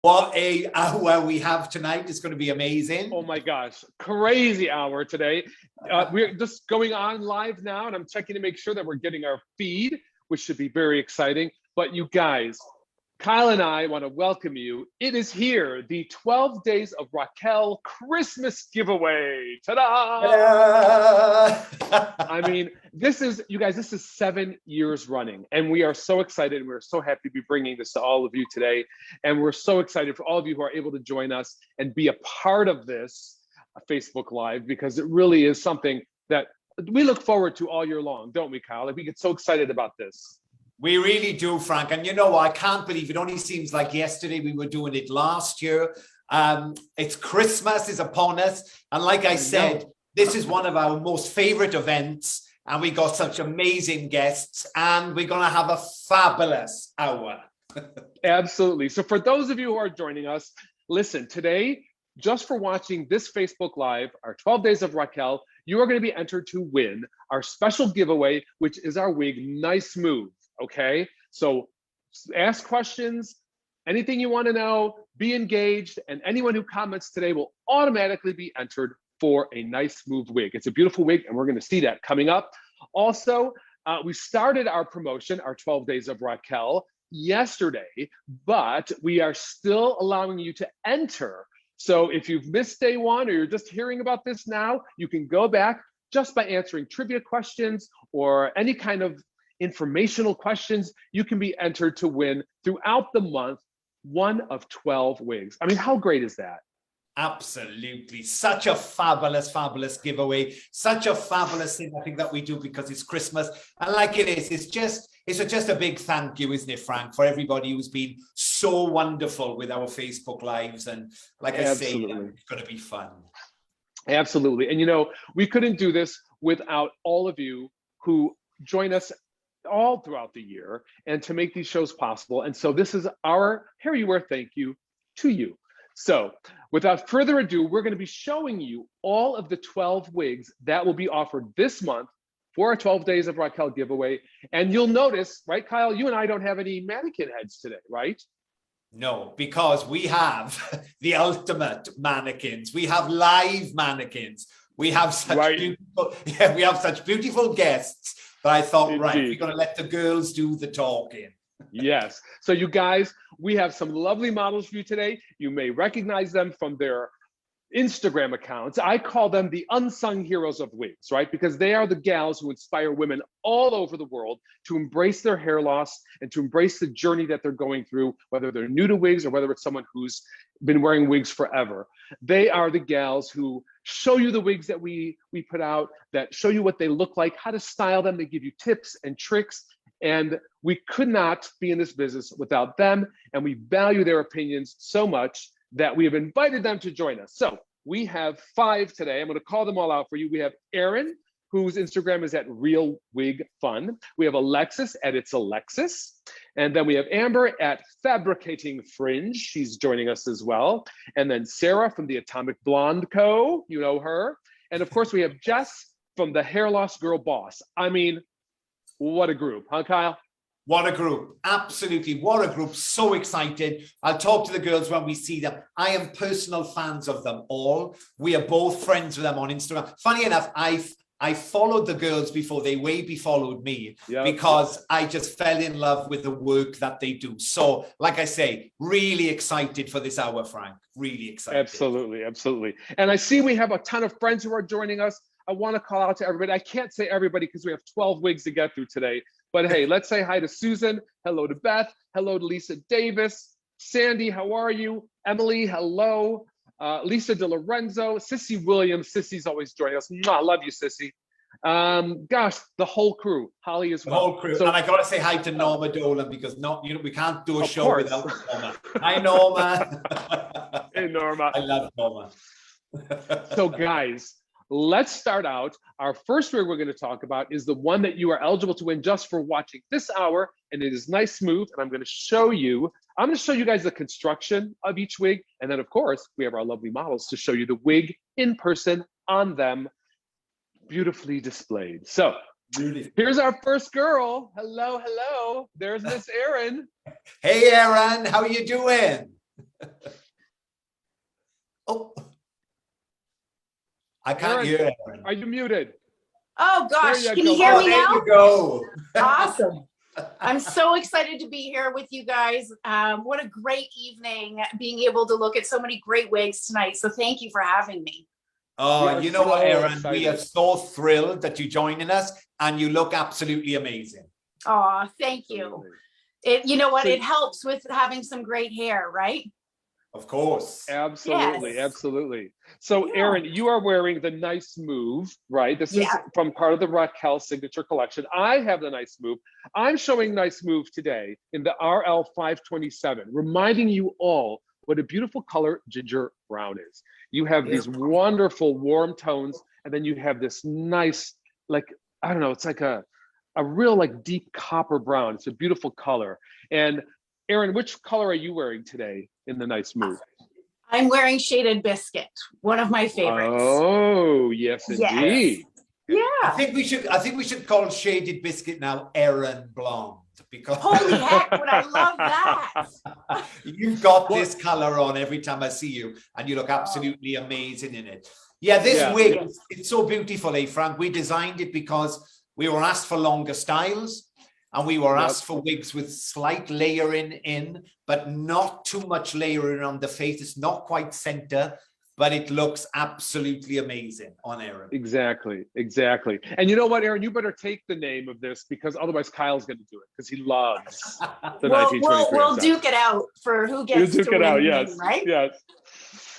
What a hour we have tonight. It's going to be amazing. Oh my gosh, crazy hour today. We're just going on live now, and I'm checking to make sure that we're getting our feed, which should be very exciting. But you guys, Kyle and I want to welcome you. It is here, the 12 Days of Raquel Christmas giveaway. Ta-da! I mean, this is, you guys, this is 7 years running, and we are so excited. We're so happy to be bringing this to all of you today. And we're so excited for all of you who are able to join us and be a part of this Facebook Live, because it really is something that we look forward to all year long, don't we, Kyle? Like, we get so excited about this. We really do, Frank. And you know, I can't believe it only seems like yesterday. We were doing it last year. It's Christmas is upon us. And like I said, this is one of our most favorite events. And we got such amazing guests. And we're going to have a fabulous hour. Absolutely. So for those of you who are joining us, listen, today, just for watching this Facebook Live, our 12 Days of Raquel, you are going to be entered to win our special giveaway, which is our wig Nice Move. Okay, so ask questions, anything you want to know, be engaged, and anyone who comments today will automatically be entered for a Nice Move wig. It's a beautiful wig, and we're going to see that coming up. Also, we started our promotion, our 12 Days of Raquel, yesterday, but we are still allowing you to enter. So if you've missed day one or you're just hearing about this now, you can go back just by answering trivia questions or any kind of informational questions. You can be entered to win throughout the month one of 12 wigs. I mean, how great is that? Absolutely. Such a fabulous, fabulous giveaway. Such a fabulous thing, I think, that we do because it's Christmas. And like it is, it's just a big thank you, isn't it, Frank, for everybody who's been so wonderful with our Facebook Lives. And like I say, it's going to be fun. Absolutely. And you know, we couldn't do this without all of you who join us all throughout the year and to make these shows possible. And so this is our HairUWear thank you to you. So without further ado, we're going to be showing you all of the 12 wigs that will be offered this month for our 12 Days of Raquel giveaway. And you'll notice, right, Kyle, you and I don't have any mannequin heads today, right? No, because we have the ultimate mannequins. We have live mannequins. We have such beautiful guests. But I thought, right, we're going to let the girls do the talking. Yes. So you guys, we have some lovely models for you today. You may recognize them from their Instagram accounts. I call them the unsung heroes of wigs, right? Because they are the gals who inspire women all over the world to embrace their hair loss and to embrace the journey that they're going through, whether they're new to wigs or whether it's someone who's been wearing wigs forever. They are the gals who show you the wigs that we put out, that show you what they look like, how to style them. They give you tips and tricks. And we could not be in this business without them. And we value their opinions so much that we have invited them to join us. So we have 5 today. I'm going to call them all out for you. We have Erynn, whose Instagram is at Real Wig Fun. We have Alexis at It's Alexis. And then we have Amber at Fabricating Fringe. She's joining us as well. And then Sarah from the Atomic Blonde Co. You know her. And of course, we have Jess from the Hair Loss Girl Boss. I mean, what a group, huh, Kyle? What a group. Absolutely. What a group. So excited. I'll talk to the girls when we see them. I am personal fans of them all. We are both friends with them on Instagram. Funny enough, I followed the girls before they followed me because I just fell in love with the work that they do. So, like I say, really excited for this hour, Frank. Really excited. Absolutely, absolutely. And I see we have a ton of friends who are joining us. I want to call out to everybody. I can't say everybody because we have 12 wigs to get through today. But hey, let's say hi to Susan. Hello to Beth. Hello to Lisa Davis. Sandy, how are you? Emily, hello. Lisa DeLorenzo, Sissy Williams. Sissy's always joining us. I love you, Sissy. Gosh, the whole crew. Holly as well. The whole crew. So, and I got to say hi to Norma Dolan because we can't do a show without Norma. Hi, Norma. Hey, Norma. I love Norma. So, guys, let's start out. Our first wig we're going to talk about is the one that you are eligible to win just for watching this hour, and it is Nice Move. And I'm going to show you guys the construction of each wig, and then of course we have our lovely models to show you the wig in person on them, beautifully displayed. So here's our first girl. Hello, hello. There's Miss Erynn. Hey, Erynn, how are you doing? Oh, I can't hear Erynn. Are you muted? Oh gosh, There you can you go. hear Oh, me there now? you go. Awesome. I'm so excited to be here with you guys. What a great evening being able to look at so many great wigs tonight. So thank you for having me. Oh, you know what, so Erynn? We are excited. so thrilled that you're joining us, and you look absolutely amazing. Oh, thank you. Absolutely. You know what? So- It helps with having some great hair, right? Of course. Absolutely, Yes. absolutely. So, Yeah. Erynn, you are wearing the Nice Move, right? This is Yeah. from part of the Raquel signature collection. I have the Nice Move. I'm showing Nice Move today in the RL 527, reminding you all what a beautiful color ginger brown is. You have these wonderful warm tones, and then you have this nice, like, I don't know, it's like a real like deep copper brown. It's a beautiful color. And Erynn, which color are you wearing today in the Nice Move? I'm wearing Shaded Biscuit, one of my favorites. Oh, yes, indeed. Yeah. I think we should call Shaded Biscuit now Erynn Blonde, because Holy heck, would I love that? you've got this color on every time I see you, and you look absolutely amazing in it. Yeah, this wig, it's so beautiful, eh, Frank? We designed it because we were asked for longer styles, and we were asked for wigs with slight layering in, but not too much layering on the face. It's not quite center, but it looks absolutely amazing on Erynn. Exactly, exactly. And you know what, Erynn, you better take the name of this, because otherwise Kyle's going to do it, because he loves the 1923. We'll duke it out for who gets to win the name, right? Yes.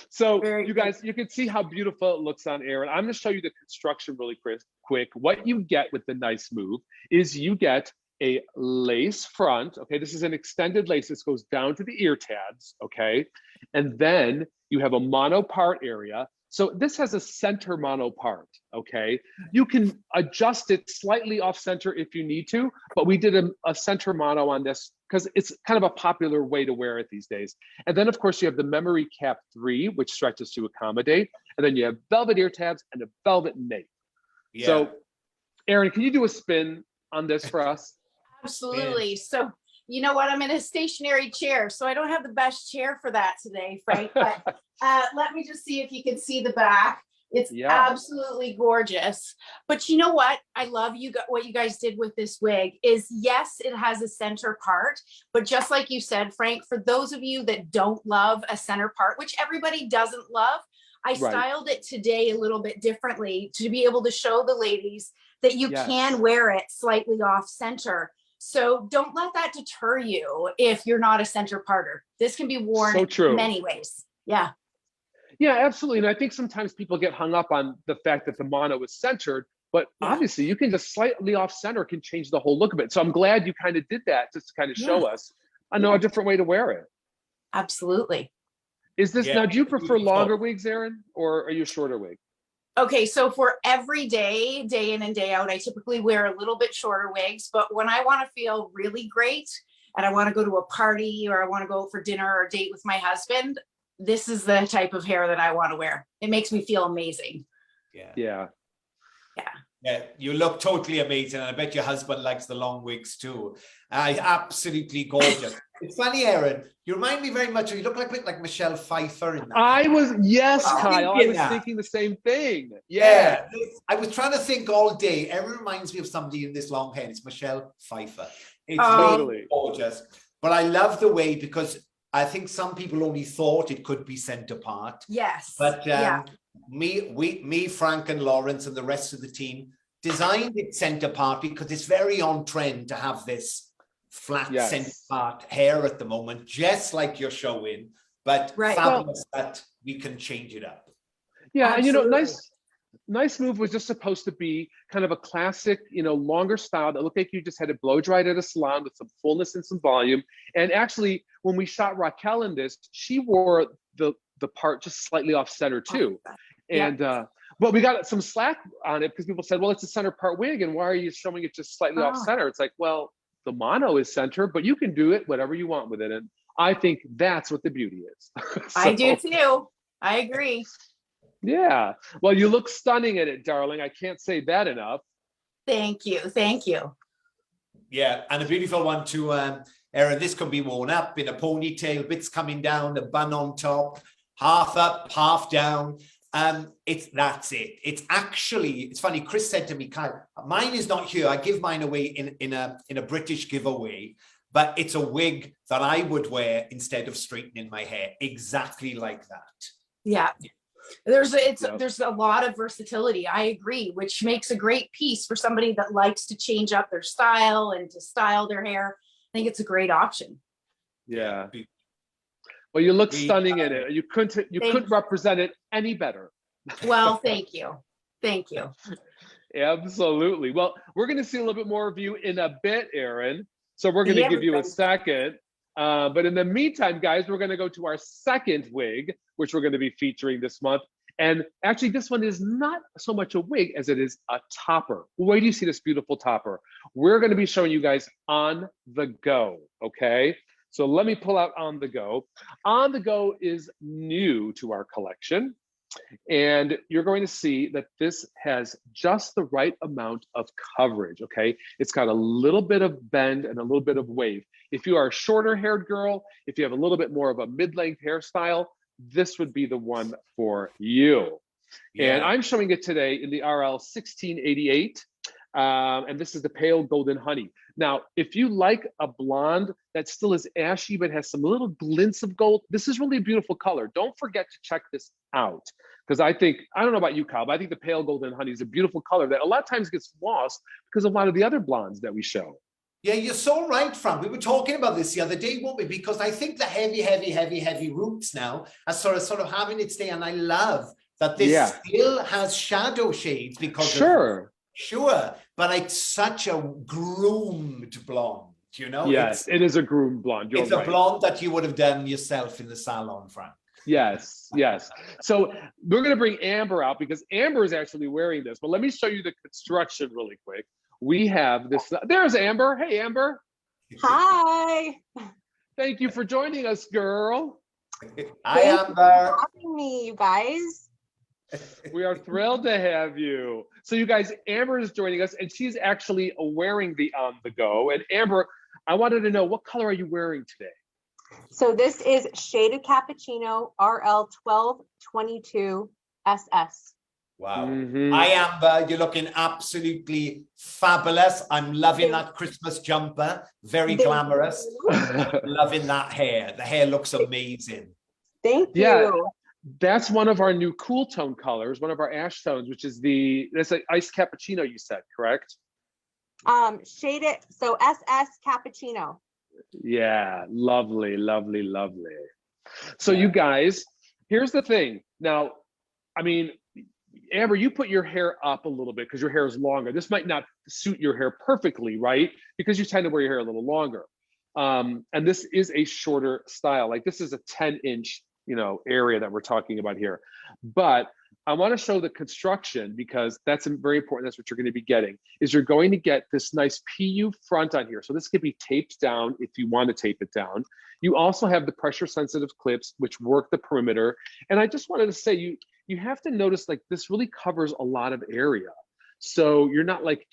So Very you guys, you can see how beautiful it looks on Erynn. I'm going to show you the construction really quick. What you get with the Nice Move is you get a lace front. Okay, this is an extended lace. This goes down to the ear tabs. Okay, and then you have a mono part area. So this has a center mono part. Okay, you can adjust it slightly off center if you need to, but we did a center mono on this because it's kind of a popular way to wear it these days. And then of course you have the memory cap 3, which stretches to accommodate, and then you have velvet ear tabs and a velvet nape. Yeah. So Erynn, can you do a spin on this for us? Absolutely. So you know what? I'm in a stationary chair, so I don't have the best chair for that today, Frank. But let me just see if you can see the back. It's absolutely gorgeous. But you know what? I love what you guys did with this wig is, yes, it has a center part, but just like you said, Frank, for those of you that don't love a center part, which everybody doesn't love, I styled it today a little bit differently to be able to show the ladies that you can wear it slightly off center. So don't let that deter you if you're not a center parter. This can be worn in many ways. Yeah. Yeah, absolutely. And I think sometimes people get hung up on the fact that the mono is centered, but obviously you can just slightly off center can change the whole look of it. So I'm glad you kind of did that just to kind of show us, I know, a different way to wear it. Absolutely. Is this, now do you prefer longer wigs, Erynn, or are you a shorter wig? Okay, so for every day, day in and day out, I typically wear a little bit shorter wigs, but when I want to feel really great and I want to go to a party or I want to go for dinner or date with my husband, this is the type of hair that I want to wear. It makes me feel amazing. Yeah. Yeah, you look totally amazing, and I bet your husband likes the long wigs too. Absolutely gorgeous. It's funny, Erynn, you remind me very much, you look like Michelle Pfeiffer in that. Kyle, I was thinking the same thing. Yeah, I was trying to think all day. Erynn reminds me of somebody in this long hair. It's Michelle Pfeiffer. It's really gorgeous. But I love the way, because I think some people only thought it could be center part. Yes. But me, Frank and Lawrence and the rest of the team designed it center part because it's very on trend to have this flat center part hair at the moment, just like you're showing, but fabulous that we can change it up. Yeah, and you know, Nice Move was just supposed to be kind of a classic, you know, longer style that looked like you just had it blow dried at a salon with some fullness and some volume. And actually, when we shot Raquel in this, she wore the part just slightly off center too. And but we got some slack on it because people said, well, it's a center part wig, and why are you showing it just slightly off center? It's like, well, the mono is center, but you can do it whatever you want with it. And I think that's what the beauty is. I do too. I agree. Yeah. Well, you look stunning in it, darling. I can't say that enough. Thank you. Thank you. Yeah, and a beautiful one too. Erynn, this could be worn up in a ponytail, bits coming down, a bun on top, half up, half down. That's it. It's actually, it's funny. Chris said to me, Kyle, mine is not here. I give mine away in a British giveaway, but it's a wig that I would wear instead of straightening my hair, exactly like that. Yeah. There's a lot of versatility. I agree, which makes a great piece for somebody that likes to change up their style and to style their hair. I think it's a great option. Yeah. Well, you look stunning in it. You couldn't represent it any better. Well, thank you. Thank you. Absolutely. Well, we're going to see a little bit more of you in a bit, Erynn. So we're going to give you a second. But in the meantime, guys, we're going to go to our second wig, which we're going to be featuring this month. And actually, this one is not so much a wig as it is a topper. Where do you see this beautiful topper? We're going to be showing you guys on the go, okay? So let me pull out On the Go. On the Go is new to our collection. And you're going to see that this has just the right amount of coverage, okay? It's got a little bit of bend and a little bit of wave. If you are a shorter haired girl, if you have a little bit more of a mid-length hairstyle, this would be the one for you. Yeah. And I'm showing it today in the RL 1688. And this is the pale golden honey. Now, if you like a blonde that still is ashy but has some little glints of gold, this is really a beautiful color. Don't forget to check this out, because I don't know about you, Kyle, but I think the pale golden honey is a beautiful color that a lot of times gets lost because of a lot of the other blondes that we show. Yeah, you're so right, Frank. We were talking about this the other day, weren't we? Because I think the heavy roots now are sort of having its day, and I love that this still has shadow shades because Sure, but it's such a groomed blonde, you know? Yes, it is a groomed blonde. It's a blonde that you would have done yourself in the salon, Frank. Yes, yes. So we're going to bring Amber out because Amber is actually wearing this. But let me show you the construction really quick. We have this. There's Amber. Hey, Amber. Hi. Thank you for joining us, girl. Hi, Amber. Thank you for having me, you guys. We are thrilled to have you. So you guys, Amber is joining us, and she's actually wearing the On the Go. And Amber, I wanted to know, what color are you wearing today? So this is Shaded Cappuccino RL 1222 SS. Wow. Hi, Amber. You're looking absolutely fabulous. I'm loving that Christmas jumper. Very glamorous. Loving that hair. The hair looks amazing. Thank you. Yeah. That's one of our new cool tone colors, one of our ash tones, which is that's like iced cappuccino, you said, correct? Shaded, so SS Cappuccino. Yeah, lovely, lovely, lovely. So you guys, here's the thing. Now, I mean, Amber, you put your hair up a little bit because your hair is longer. This might not suit your hair perfectly, right? Because you tend to wear your hair a little longer. And this is a shorter style. Like this is a 10-inch area that we're talking about here. But I want to show the construction because that's very important. That's what you're going to be getting, is you're going to get this nice PU front on here. So this could be taped down if you want to tape it down. You also have the pressure sensitive clips, which work the perimeter. And I just wanted to say, you have to notice like this really covers a lot of area. So you're not like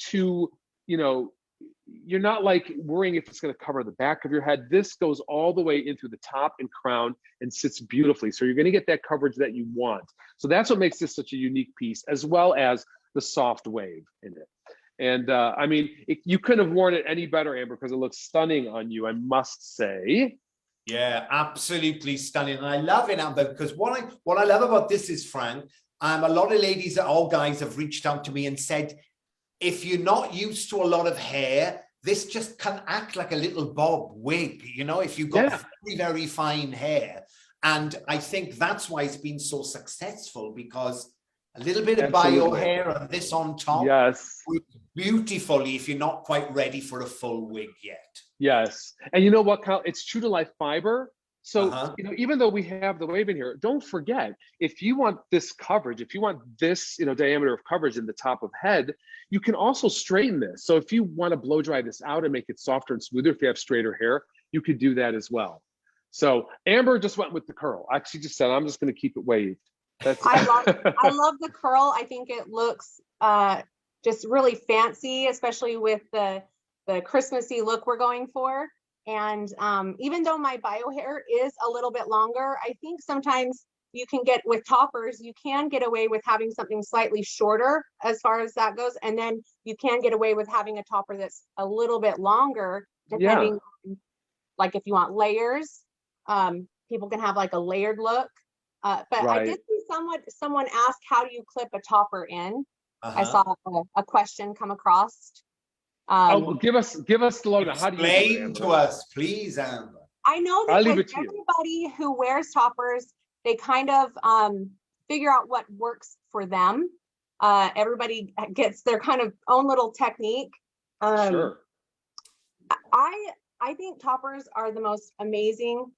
you're not like worrying if it's going to cover the back of your head. This goes all the way in through the top and crown and sits beautifully. So you're going to get that coverage that you want. So that's what makes this such a unique piece, as well as the soft wave in it. And I mean, you couldn't have worn it any better, Amber, because it looks stunning on you, I must say. Yeah, absolutely stunning. And I love it, Amber, because what I love about this is, Frank, a lot of ladies or guys have reached out to me and said, if you're not used to a lot of hair, this just can act like a little bob wig, if you've got very, very fine hair. And I think that's why it's been so successful, because a little bit of bio hair and this on top works beautifully if you're not quite ready for a full wig yet. Yes. And you know what, Kyle? It's true to life fiber. So, even though we have the wave in here, don't forget, if you want this coverage, if you want this, diameter of coverage in the top of head, you can also straighten this. So if you want to blow dry this out and make it softer and smoother, if you have straighter hair, you could do that as well. So Amber just went with the curl. She just said, I'm just going to keep it waved. I love the curl. I think it looks just really fancy, especially with the Christmassy look we're going for. And even though my bio hair is a little bit longer, I think sometimes you can get with toppers, you can get away with having something slightly shorter as far as that goes. And then you can get away with having a topper that's a little bit longer, depending on, like if you want layers, people can have like a layered look. But I did see someone ask, how do you clip a topper in? I saw a question come across. Give us the lowdown. How do you explain to us, please, Amber? I know that everybody who wears toppers, they kind of figure out what works for them. Everybody gets their kind of own little technique. Sure. I think toppers are the most amazing,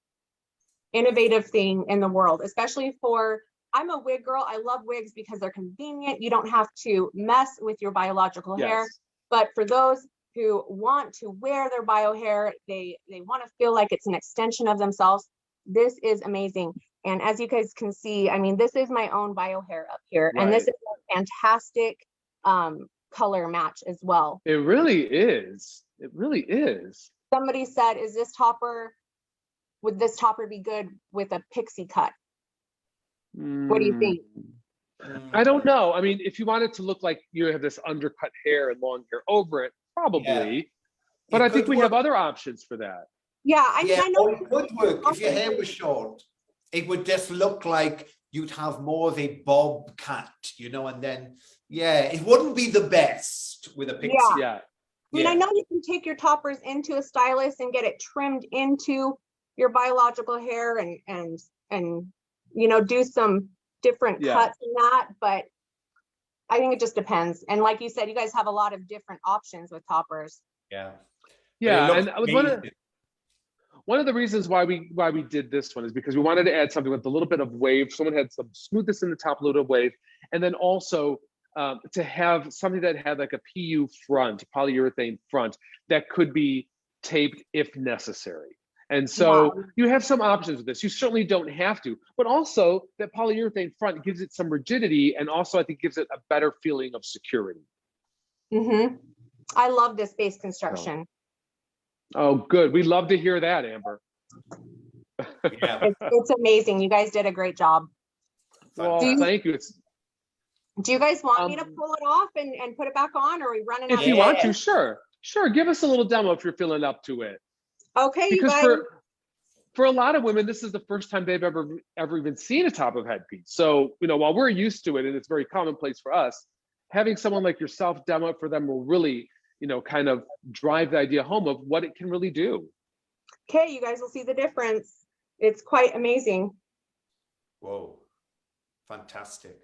innovative thing in the world, especially for, I'm a wig girl. I love wigs because they're convenient. You don't have to mess with your biological hair. But for those who want to wear their bio hair, they want to feel like it's an extension of themselves. This is amazing. And as you guys can see, I mean, this is my own bio hair up here. And this is a fantastic color match as well. It really is. It really is. Somebody said, would this topper be good with a pixie cut? What do you think? I don't know. I mean, if you want it to look like you have this undercut hair and long hair over it, probably. But I think we have other options for that. Yeah, I mean, I know it could work. If your hair was short, it would just look like you'd have more of a bob cut, you know, and then, it wouldn't be the best with a pixie. I mean, I know you can take your toppers into a stylist and get it trimmed into your biological hair and you know, do some different cuts in that, but I think it just depends. And like you said, you guys have a lot of different options with toppers. And one of the reasons why we did this one is because we wanted to add something with a little bit of wave. Someone had some smoothness in the top, a little wave, and then also to have something that had like a PU front, polyurethane front, that could be taped if necessary. And so you have some options with this. You certainly don't have to, but also that polyurethane front gives it some rigidity, and also I think gives it a better feeling of security. I love this base construction. Oh, good. We love to hear that, Amber. It's amazing. You guys did a great job. Well, thank you. Do you guys want me to pull it off and put it back on, or are we running out? If you want to, sure. Give us a little demo if you're feeling up to it. Okay, because you guys. For a lot of women, this is the first time they've ever even seen a top of headpiece. So, you know, while we're used to it and it's very commonplace for us, having someone like yourself demo it for them will really, you know, kind of drive the idea home of what it can really do. Okay, you guys will see the difference. It's quite amazing. Whoa, fantastic.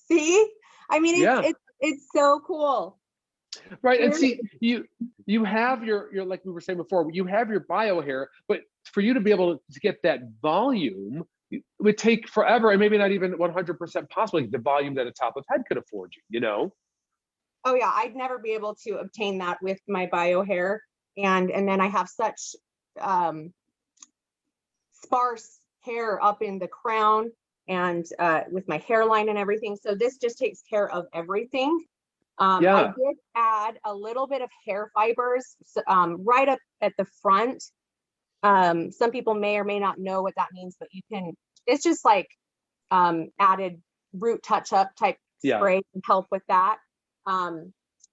See, I mean, it's so cool. Right, and see, you have your like we were saying before, you have your bio hair, but for you to be able to get that volume, it would take forever, and maybe not even 100% possible, like the volume that a top of head could afford you, you know? Oh yeah, I'd never be able to obtain that with my bio hair, and then I have such sparse hair up in the crown and with my hairline and everything. So this just takes care of everything. I did add a little bit of hair fibers right up at the front. Some people may or may not know what that means, but you can, it's just like added root touch-up type spray to help with that.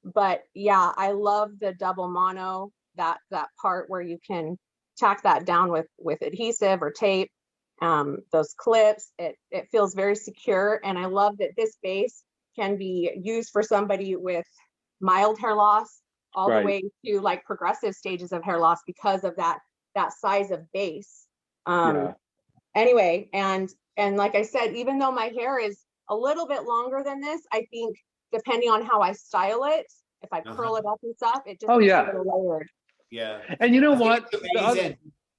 But yeah, I love the double mono, that part where you can tack that down with adhesive or tape, those clips. It feels very secure, and I love that this base can be used for somebody with mild hair loss all the way to like progressive stages of hair loss because of that size of base. Anyway, and like I said, even though my hair is a little bit longer than this, I think depending on how I style it, if I curl it up and stuff, it just makes it a little layered. Yeah. And you know what? Amazing.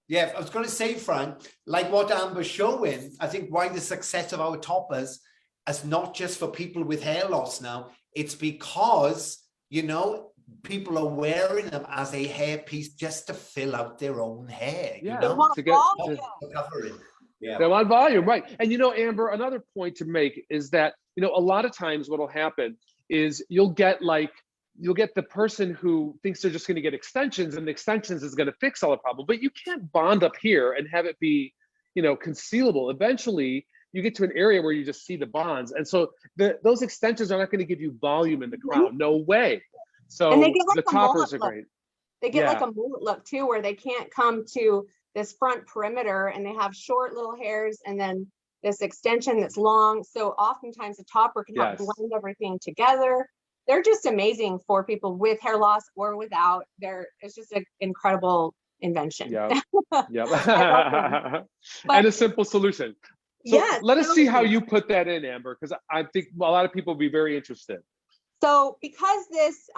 Yeah, I was going to say, Fran, like what Amber's showing, I think why the success of our toppers is not just for people with hair loss now, it's because, you know, people are wearing them as a hair piece just to fill out their own hair. Yeah, you know? They want volume. Yeah. They want volume, right? And you know, Amber, another point to make is that, you know, a lot of times what will happen is you'll get like you'll get the person who thinks they're just going to get extensions, and the extensions is going to fix all the problem. But you can't bond up here and have it be, you know, concealable. Eventually, you get to an area where you just see the bonds, and so those extensions are not going to give you volume in the crown. No way. So and they get like the toppers are great. They get like a mullet look too, where they can't come to this front perimeter, and they have short little hairs, and then this extension that's long. So oftentimes the topper can help blend everything together. They're just amazing for people with hair loss or without. It's just an incredible invention. Yeah. And a simple solution. So let us see how you put that in, Amber, because I think a lot of people will be very interested. So because this,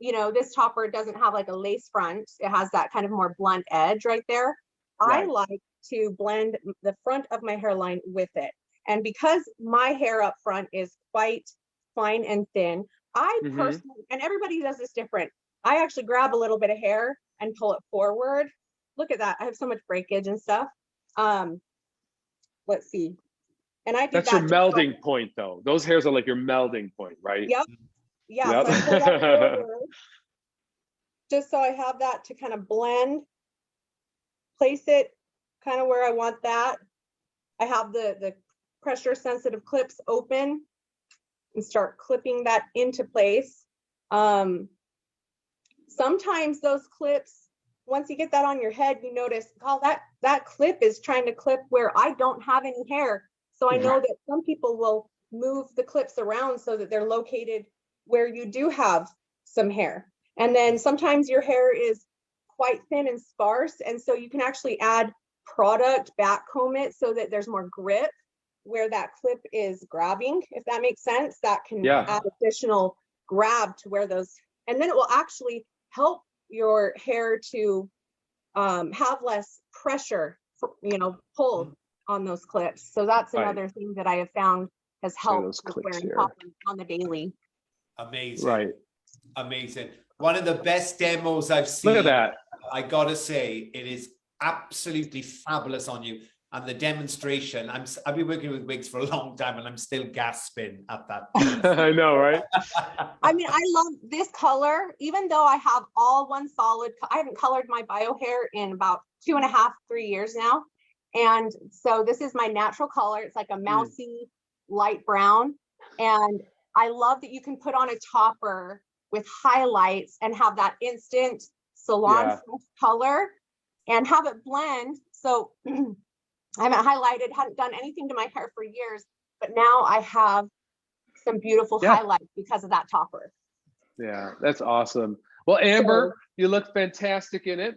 you know, this topper doesn't have like a lace front, it has that kind of more blunt edge right there. I like to blend the front of my hairline with it. And because my hair up front is quite fine and thin, I personally, and everybody does this different, I actually grab a little bit of hair and pull it forward. Look at that. I have so much breakage and stuff. Let's see. And I do that's your melding point though. Those hairs are like your melding point, right? Yep. Yeah. So I pull that forward, just so I have that to kind of blend, place it kind of where I want that. I have the pressure sensitive clips open and start clipping that into place. Sometimes those clips, once you get that on your head, you notice, oh, that clip is trying to clip where I don't have any hair. So I know that some people will move the clips around so that they're located where you do have some hair. And then sometimes your hair is quite thin and sparse. And so you can actually add product, back comb it so that there's more grip where that clip is grabbing, if that makes sense. That can add additional grab to where those, and then it will actually help your hair to have less pressure, you know, pull on those clips. So that's another thing that I have found has helped with wearing toppers on the daily. Amazing. Right. Amazing. One of the best demos I've seen. Look at that. I gotta say, it is absolutely fabulous on you. And the demonstration, I've been working with wigs for a long time and I'm still gasping at that. I know, right? I mean, I love this color, even though I have all one solid, I haven't colored my bio hair in about 2.5, 3 years now. And so this is my natural color. It's like a mousy light brown. And I love that you can put on a topper with highlights and have that instant salon color and have it blend. So I haven't highlighted, hadn't done anything to my hair for years, but now I have some beautiful highlights because of that topper. Yeah, that's awesome. Well, Amber, you look fantastic in it.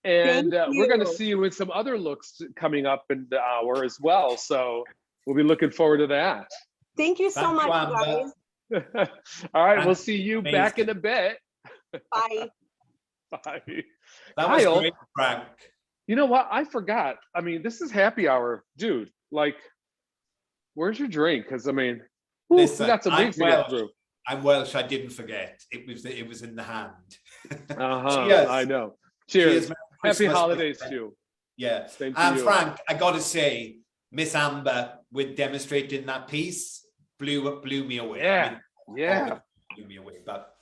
And we're going to see you with some other looks coming up in the hour as well. So we'll be looking forward to that. Thank you so much, guys. All right, we'll see you back in a bit. Bye. Bye. That was great, Frank. You know what? I forgot. I mean, this is happy hour, dude. Like, where's your drink? Because I mean, listen, we got some wigs to get through. I'm Welsh. I didn't forget. It was in the hand. Cheers. I know. Cheers. Happy holidays to you. Yeah. And Frank, I got to say, Miss Amber with demonstrating that piece blew me away. Yeah. Blew me away. But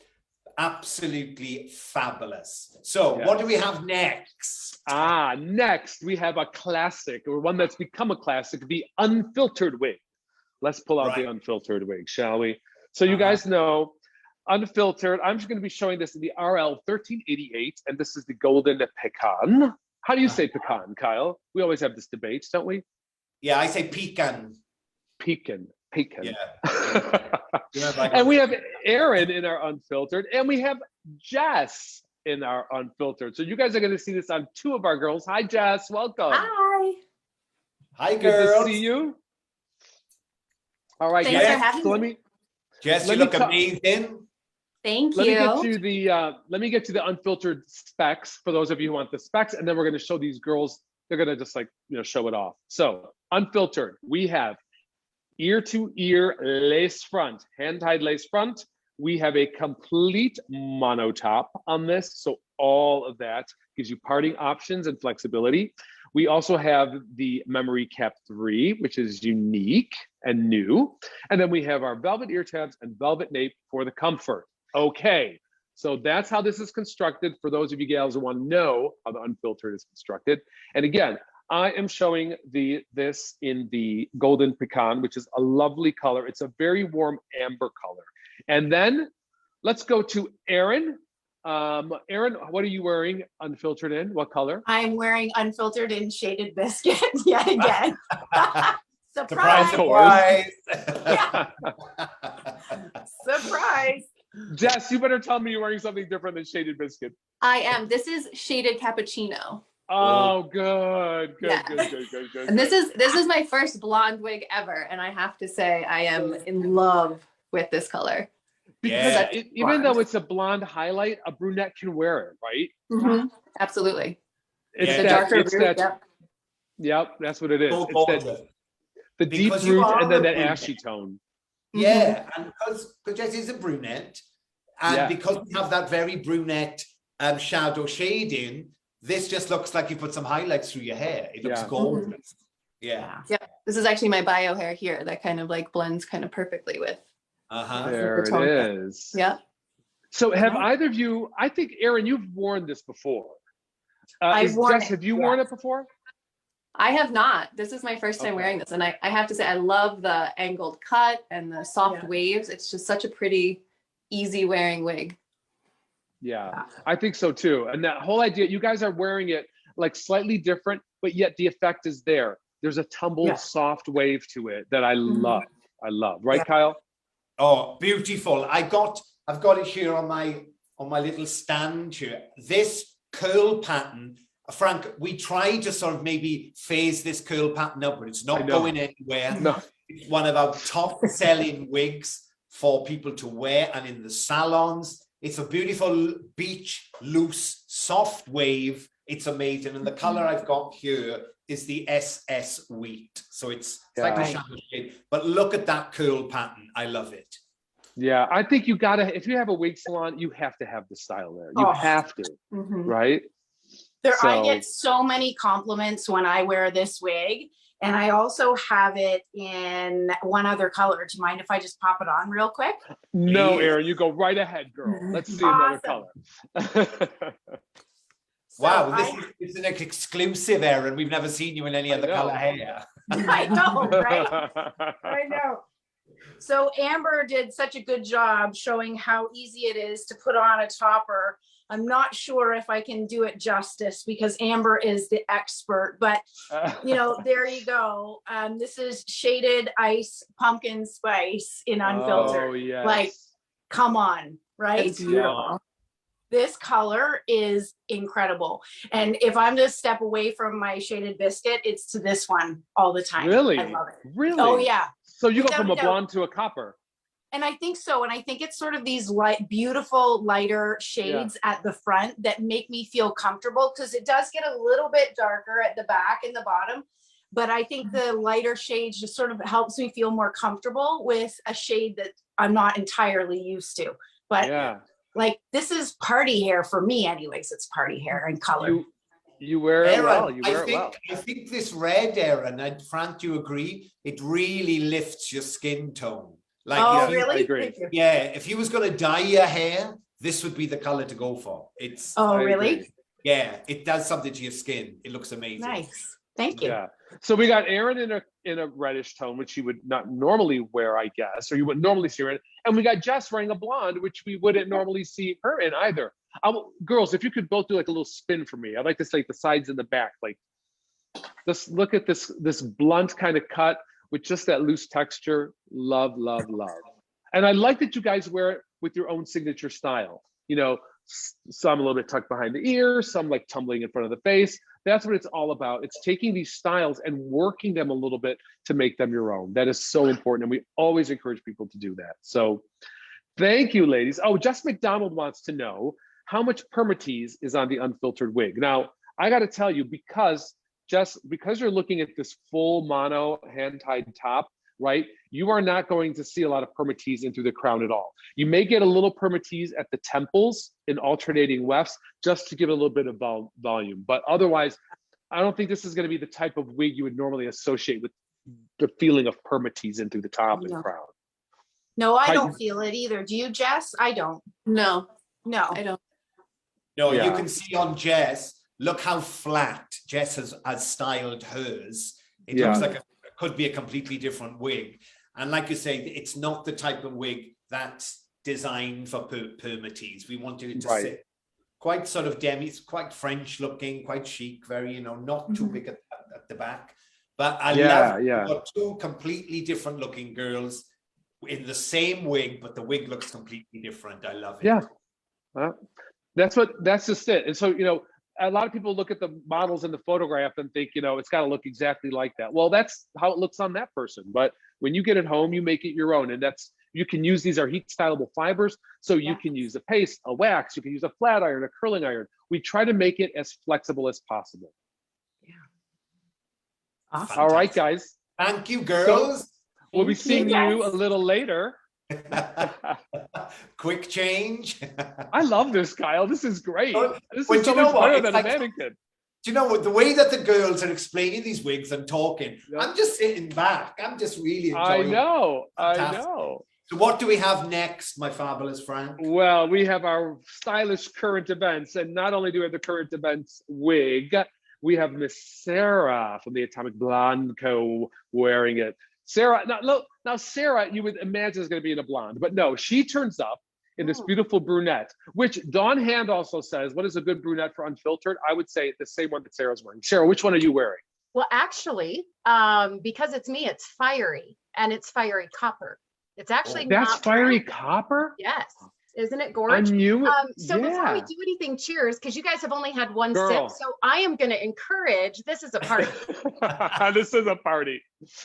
absolutely fabulous. So what do we have next? Next we have a classic, or one that's become a classic, the unfiltered wig. Let's pull out the unfiltered wig, shall we? So you guys know, unfiltered, I'm just going to be showing this in the RL 1388, and this is the golden pecan. How do you say pecan, Kyle? We always have this debate, don't we? Yeah, I say pecan. Pecan. Yeah. And we have Erynn in our unfiltered, and we have Jess in our unfiltered. So you guys are going to see this on two of our girls. Hi, Jess. Welcome. Hi, girls. Good to see you. All right, Thanks for having me. Jess, you look amazing. Thank you. Let me get to the unfiltered specs for those of you who want the specs, and then we're going to show these girls. They're going to just show it off. So unfiltered, we have ear-to-ear lace front, hand-tied lace front. We have a complete monotop on this, so all of that gives you parting options and flexibility. We also have the memory cap 3, which is unique and new. And then we have our velvet ear tabs and velvet nape for the comfort. Okay, So that's how this is constructed for those of you gals who want to know how the unfiltered is constructed. And again, I am showing this in the golden pecan, which is a lovely color. It's a very warm amber color. And then let's go to Erynn. Erynn, what are you wearing unfiltered in? What color? I'm wearing unfiltered in Shaded Biscuit yet again. Surprise! Surprise! Surprise! Surprise! Jess, you better tell me you're wearing something different than Shaded Biscuit. I am. This is Shaded Cappuccino. Oh, good. Yeah. Good. And this is my first blonde wig ever, and I have to say I am in love with this color. Because Yeah. even though it's a blonde highlight, a brunette can wear it, right? Mm-hmm. Absolutely. It's Yeah, The darker it's root, that, yep. Yep, that's what it is. So It's gorgeous. the deep Because you root are and then a that brunette. ashy tone. Yeah, and because Jess is a brunette, and Yeah. because we have that very brunette shadow shading, this just looks like you put some highlights through your hair. It looks Yeah. gorgeous. Yeah. Yep. This is actually my bio hair here that kind of like blends kind of perfectly with. Uh-huh. There the tone. it is. Yeah. So have either of you, I think, Erynn, you've worn this before. I've worn Jess, it, have you yes. worn it before? I have not. This is my first time Okay. wearing this. And I have to say, I love the angled cut and the soft Yeah. waves. It's just such a pretty, easy wearing wig. Yeah, I think so too. And that whole idea, you guys are wearing it like slightly different, but yet the effect is there. There's a tumbled, Yeah. soft wave to it that I Mhm. love. I love. Right, Yeah. Kyle? Oh, beautiful. I've got it here on my little stand here. This curl pattern, Frank, we tried to sort of maybe phase this curl pattern up, but it's I not know. going anywhere. No. It's one of our top selling wigs for people to wear and in the salons. It's a beautiful beach, loose, soft wave. It's amazing. And the color I've got here is the SS wheat. So it's like a Yeah. shadow shade. But look at that curl pattern. I love it. Yeah, I think you gotta, if you have a wig salon, you have to have the style there. You Oh. have to, Mhm. right? I So- get so many compliments when I wear this wig. And I also have it in one other color. Do you mind if I just pop it on real quick? No, Please. Erynn, you go right ahead, girl. Let's see another color. So Wow, I- this is an exclusive, Erynn. We've never seen you in any other know. color hair. I know, right? I know. So Amber did such a good job showing how easy it is to put on a topper. I'm not sure if I can do it justice because Amber is the expert, but there you go. This is Shaded Ice Pumpkin Spice in Unfiltered. Oh, yes. Like, come on, right? It's beautiful. This color is incredible. And if I'm to step away from my Shaded Biscuit, it's to this one all the time. Really? I love it. Really? Oh, yeah. So you go Without from a doubt. blonde to a copper. And I think so. And I think it's sort of these beautiful lighter shades at the front that make me feel comfortable because it does get a little bit darker at the back and the bottom. But I think the lighter shades just sort of helps me feel more comfortable with a shade that I'm not entirely used to. But Yeah. like, this is party hair for me anyways. It's party hair and color. You wear it well. You Erynn, wear it well. I think this red, Erynn, and Frank, do you agree? It really lifts your skin tone. Like, Oh, if you- really? I agree. Thank you. Yeah, if you was going to dye your hair, this would be the color to go for. It's Oh, I really? agree. yeah, it does something to your skin. It looks amazing. Nice. Thank you. Yeah. So we got Erynn in a reddish tone, which you would not normally wear, I guess, or you wouldn't normally see her in. And we got Jess wearing a blonde, which we wouldn't normally see her in either. Girls, if you could both do like a little spin for me, I'd like to say the sides and the back. Like, just look at this blunt kind of cut with just that loose texture. Love, love, love. And I like that you guys wear it with your own signature style. Some a little bit tucked behind the ears, some like tumbling in front of the face. That's what it's all about. It's taking these styles and working them a little bit to make them your own. That is so important. And we always encourage people to do that. So thank you, ladies. Oh, Jess McDonald wants to know how much permatease is on the unfiltered wig. Now, I got to tell you, because you're looking at this full mono hand-tied top, right? You are not going to see a lot of permatease in through the crown at all. You may get a little permatease at the temples in alternating wefts just to give it a little bit of volume. But otherwise, I don't think this is going to be the type of wig you would normally associate with the feeling of permatease in through the top and No. crown. No, I don't feel it either. Do you, Jess? I don't. No. No. I don't. No, you Yeah. can see on Jess, look how flat Jess has styled hers. It Yeah. looks like it could be a completely different wig. And like you say, it's not the type of wig that's designed for permatees. We wanted it to Right. sit quite sort of it's quite French looking, quite chic, very, you know, not too big at the back. But I love yeah. you've got two completely different looking girls in the same wig, but the wig looks completely different. I love it. Yeah. That's just it. And so, you know, a lot of people look at the models in the photograph and think, you know, it's got to look exactly like that. Well, that's how it looks on that person. But when you get it home, you make it your own. And you can use, these are heat stylable fibers. So you can use a paste, a wax, you can use a flat iron, a curling iron. We try to make it as flexible as possible. Yeah. Awesome. All right, guys. Thank you, girls. We'll be seeing you a little later. Quick change. I love this, Kyle. This is great. This Well, is do so you know much what? better It's than like- a mannequin. Do you know what, the way that the girls are explaining these wigs and talking, I'm just sitting back. I'm just really enjoying it. I Fantastic. know. So what do we have next, my fabulous Frank? Well, we have our stylish current events, and not only do we have the current events wig, we have Miss Sarah from the Atomic Blonde Co. wearing it. Sarah, now Sarah, you would imagine is going to be in a blonde, but no, she turns up in this beautiful brunette, which Dawn Hand also says, what is a good brunette for unfiltered? I would say the same one that Sarah's wearing. Sarah, which one are you wearing? Well, actually, because it's me, it's fiery, and it's fiery copper. It's actually That's not fiery brown. copper? Yes. Isn't it gorgeous? So before we do anything, cheers, because you guys have only had one Girl. sip. So I am going to encourage, this is a party. This is a party.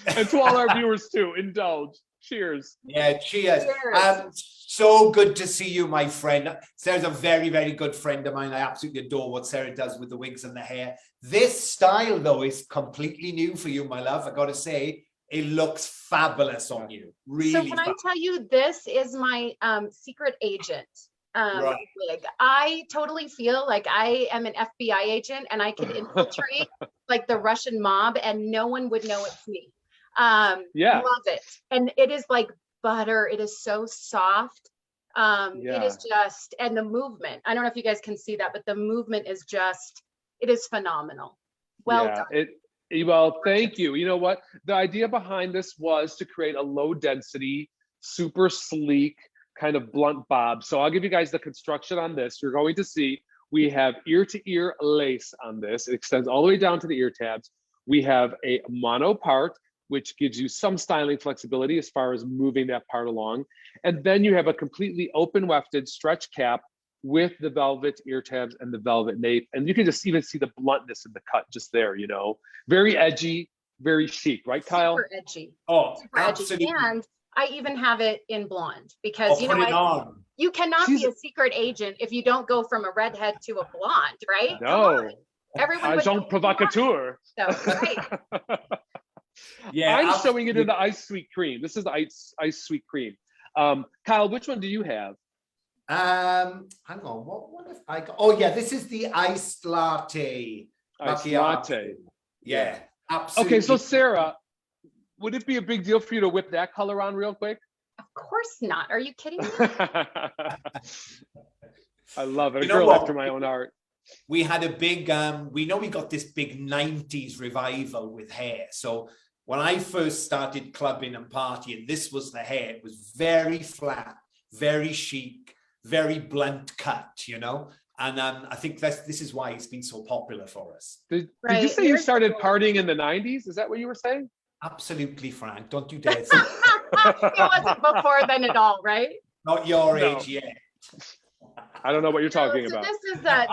And to all our viewers too, indulge. Cheers. Yeah, cheers. Cheers. So good to see you, my friend. Sarah's a very, very good friend of mine. I absolutely adore what Sarah does with the wigs and the hair. This style, though, is completely new for you, my love. I got to say, it looks fabulous on you. Really. So can I tell you, this is my secret agent wig. I totally feel like I am an FBI agent and I could infiltrate like the Russian mob and no one would know it's me. Love it. And it is like butter. It is so soft. It is just, and the movement, I don't know if you guys can see that, but the movement is just, it is phenomenal. Well done. Well, thank you. You know what? The idea behind this was to create a low density, super sleek kind of blunt bob. So I'll give you guys the construction on this. You're going to see we have ear to ear lace on this. It extends all the way down to the ear tabs. We have a mono part, which gives you some styling flexibility as far as moving that part along. And then you have a completely open wefted stretch cap with the velvet ear tabs and the velvet nape. And you can just even see the bluntness in the cut just there, you know, very edgy, very chic, right, Kyle? Super edgy. Oh, Super edgy. And I even have it in blonde because, you know, you cannot be a secret agent if you don't go from a redhead to a blonde, right? No. Everyone would agent provocateur. So, right. Yeah, I'm showing it in the ice sweet cream. This is the ice sweet cream. Kyle, which one do you have? Hang on, what if I got, oh yeah, this is the iced latte. Iced Macchiato. latte. Yeah, absolutely. Okay, so Sarah, would it be a big deal for you to whip that color on real quick? Of course not. Are you kidding me? I love it. A You know girl what? after my own art. We had a big, we got this big 90s revival with hair. So when I first started clubbing and partying, this was the hair. It was very flat, very chic, very blunt cut, you know? And I think this is why it's been so popular for us. Did you say you started partying in the 90s? Is that what you were saying? Absolutely, Frank. Don't you dare say It wasn't before then at all, right? not your age yet. I don't know what you're talking So about.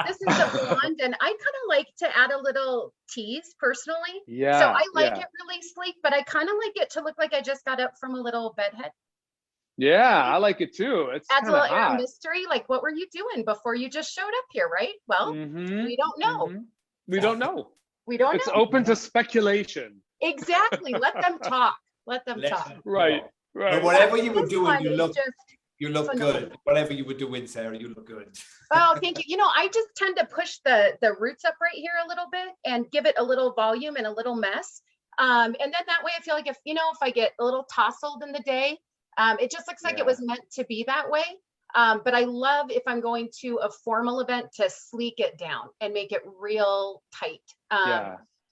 this is the blonde, and I kind of like to add a little tease personally. Yeah. So I like it really sleek, but I kind of like it to look like I just got up from a little bedhead. Yeah, I like it too. It's Adds a kind little of air of hot. mystery. Like, what were you doing before you just showed up here, right? Well, we don't know. We don't know. We don't It's know. open to speculation. Exactly. Let them talk. Let them talk. Right. But whatever you were This doing, one you is look just phenomenal. good. Whatever you were doing, Sarah, you look good. Oh, thank you. You know, I just tend to push the roots up right here a little bit and give it a little volume and a little mess. And then that way I feel like if I get a little tousled in the day, it just looks like it was meant to be that way. But I love if I'm going to a formal event to sleek it down and make it real tight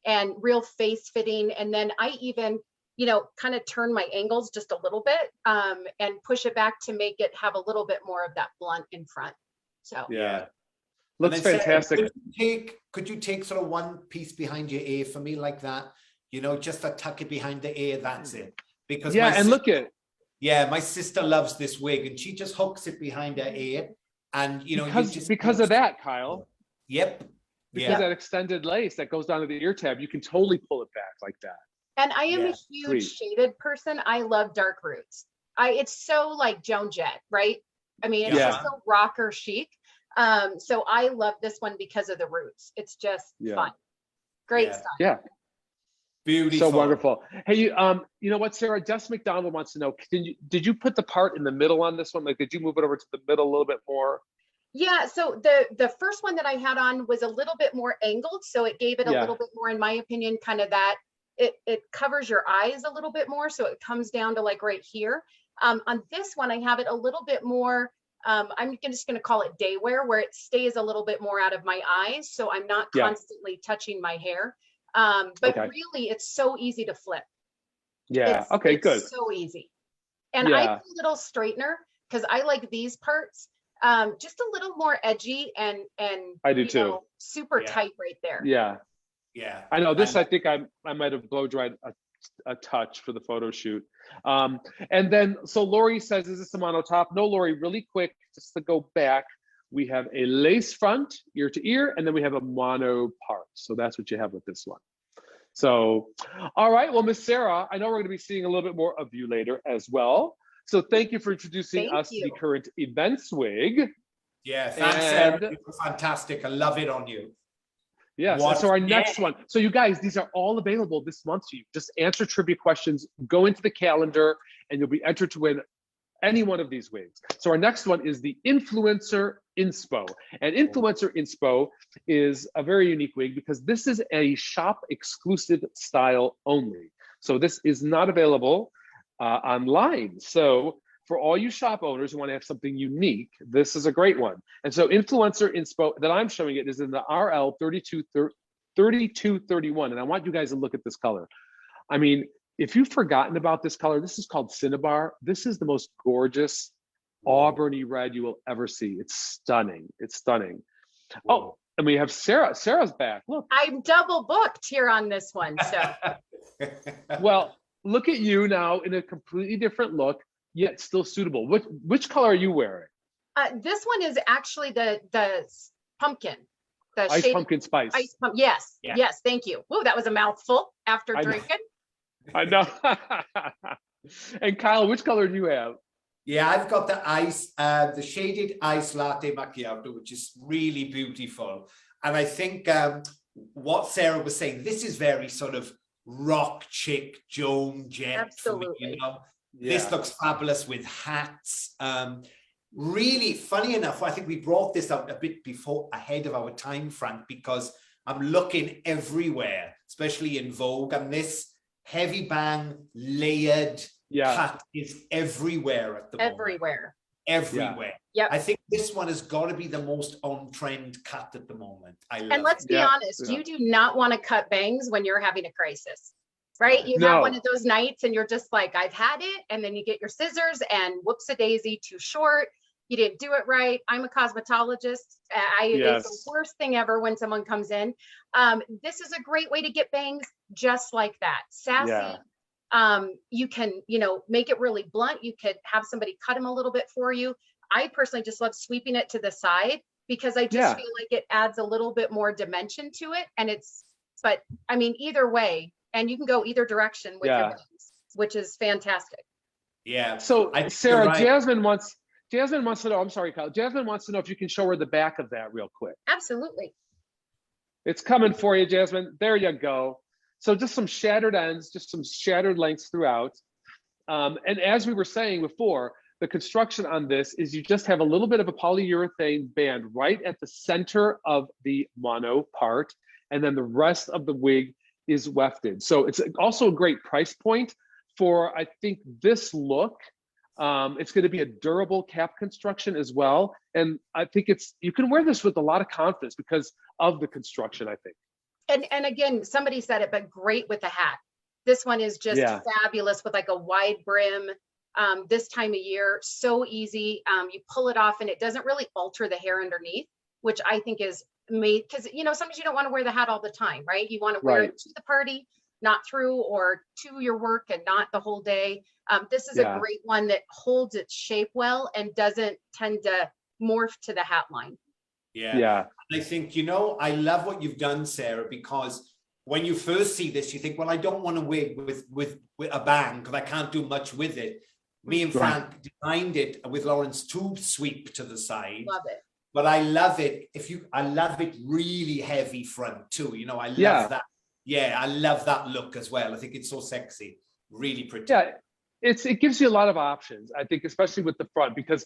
and real face fitting. And then I even, you know, kind of turn my angles just a little bit and push it back to make it have a little bit more of that blunt in front. So looks fantastic. Could you take sort of one piece behind your ear for me like that? You know, just to tuck it behind the ear, that's it. Because look at my sister loves this wig and she just hooks it behind her ear. And you know, because of that, Kyle. Yep. Because that extended lace that goes down to the ear tab, you can totally pull it back like that. And I am a huge shaded person. I love dark roots. It's so like Joan Jett, right? I mean, it's just so rocker chic. So I love this one because of the roots. It's just fun. Great stuff. Yeah. Beautiful. So wonderful. Hey, you know what, Sarah? Jess McDonald wants to know, did you put the part in the middle on this one? Like, did you move it over to the middle a little bit more? Yeah, so the first one that I had on was a little bit more angled. So it gave it a little bit more, in my opinion, kind of that, it covers your eyes a little bit more. So it comes down to like right here. On this one, I have it a little bit more, I'm just gonna call it day wear, where it stays a little bit more out of my eyes. So I'm not constantly touching my hair. But really, it's so easy to flip. Yeah. It's good. So easy. And I put a little straightener because I like these parts just a little more edgy and I do too. Super tight right there. Yeah. Yeah. I know this. I think I might have blow dried a touch for the photo shoot. And then so Lori says, "Is this a mono top?" No, Lori. Really quick, just to go back. We have a lace front, ear to ear, and then we have a mono part. So that's what you have with this one. So, all right. Well, Miss Sarah, I know we're going to be seeing a little bit more of you later as well. So thank you for introducing us to the current events wig. Yeah, thanks, Sarah. It was fantastic. I love it on you. Yes. So our next one. So you guys, these are all available this month to you. Just answer trivia questions, go into the calendar, and you'll be entered to win any one of these wigs. So our next one is the Influencer INSPO. And Influencer INSPO is a very unique wig because this is a shop exclusive style only. So this is not available online. So for all you shop owners who want to have something unique, this is a great one. And so Influencer INSPO that I'm showing it is in the RL 3231. And I want you guys to look at this color. I mean, if you've forgotten about this color, this is called Cinnabar. This is the most gorgeous auburny red you will ever see. It's stunning. It's stunning. Whoa. Oh, and we have Sarah. Sarah's back. Look. I'm double booked here on this one. So. Well, look at you now in a completely different look, yet still suitable. Which color are you wearing? This one is actually the pumpkin. The Ice pumpkin spice. Ice pumpkin. Yes. Yeah. Yes. Thank you. Whoa, that was a mouthful after drinking. I know. And Kyle, which color do you have? Yeah, I've got the shaded ice latte macchiato, which is really beautiful. And I think what Sarah was saying, this is very sort of rock chick, Joan Jett. Absolutely. You know, this looks fabulous with hats. Really, funny enough, I think we brought this out a bit ahead of our time, Frank, because I'm looking everywhere, especially in Vogue, and this heavy bang layered cut is everywhere at the moment. Everywhere. Yeah. I think this one has got to be the most on trend cut at the moment. And let's be honest, you do not want to cut bangs when you're having a crisis, right? You have one of those nights and you're just like, I've had it. And then you get your scissors and whoops-a-daisy, too short. You didn't do it right. I'm a cosmetologist. It's the worst thing ever when someone comes in. This is a great way to get bangs just like that. Sassy. Yeah. You can, make it really blunt. You could have somebody cut them a little bit for you. I personally just love sweeping it to the side because I just feel like it adds a little bit more dimension to it. And but I mean, either way, and you can go either direction with your bangs, which is fantastic. Yeah. So Sarah, Jasmine wants to know, I'm sorry, Kyle. Jasmine wants to know if you can show her the back of that real quick. Absolutely. It's coming for you, Jasmine. There you go. So just some shattered ends, just some shattered lengths throughout. And as we were saying before, the construction on this is you just have a little bit of a polyurethane band right at the center of the mono part, and then the rest of the wig is wefted. So it's also a great price point for, I think, this look. It's going to be a durable cap construction as well. And I think you can wear this with a lot of confidence because of the construction, I think. And again, somebody said it, but great with a hat. This one is just fabulous with like a wide brim. This time of year, so easy. You pull it off and it doesn't really alter the hair underneath, which I think is made, because sometimes you don't want to wear the hat all the time, right? You want to wear it to the party, not through, or to your work and not the whole day. This is a great one that holds its shape well and doesn't tend to morph to the hat line. Yeah. I think, I love what you've done, Sarah, because when you first see this, you think, well, I don't want a wig with a bang because I can't do much with it. Me and Frank designed it with Lauren's tube sweep to the side. Love it. But I love it. I love it really heavy front too. I love that. Yeah, I love that look as well. I think it's so sexy, really pretty. Yeah, it gives you a lot of options, I think, especially with the front, because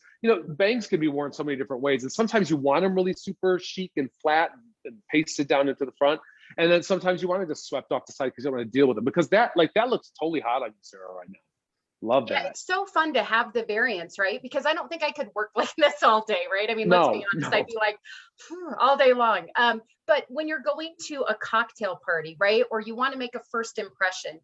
bangs can be worn so many different ways, and sometimes you want them really super chic and flat and pasted down into the front, and then sometimes you want it just swept off the side because you don't want to deal with them, because that looks totally hot on you, Sarah, right now. Love that. It's so fun to have the variants, right? Because I don't think I could work like this all day, right? I mean, let's be honest, I'd be like all day long. But when you're going to a cocktail party, right? Or you want to make a first impression,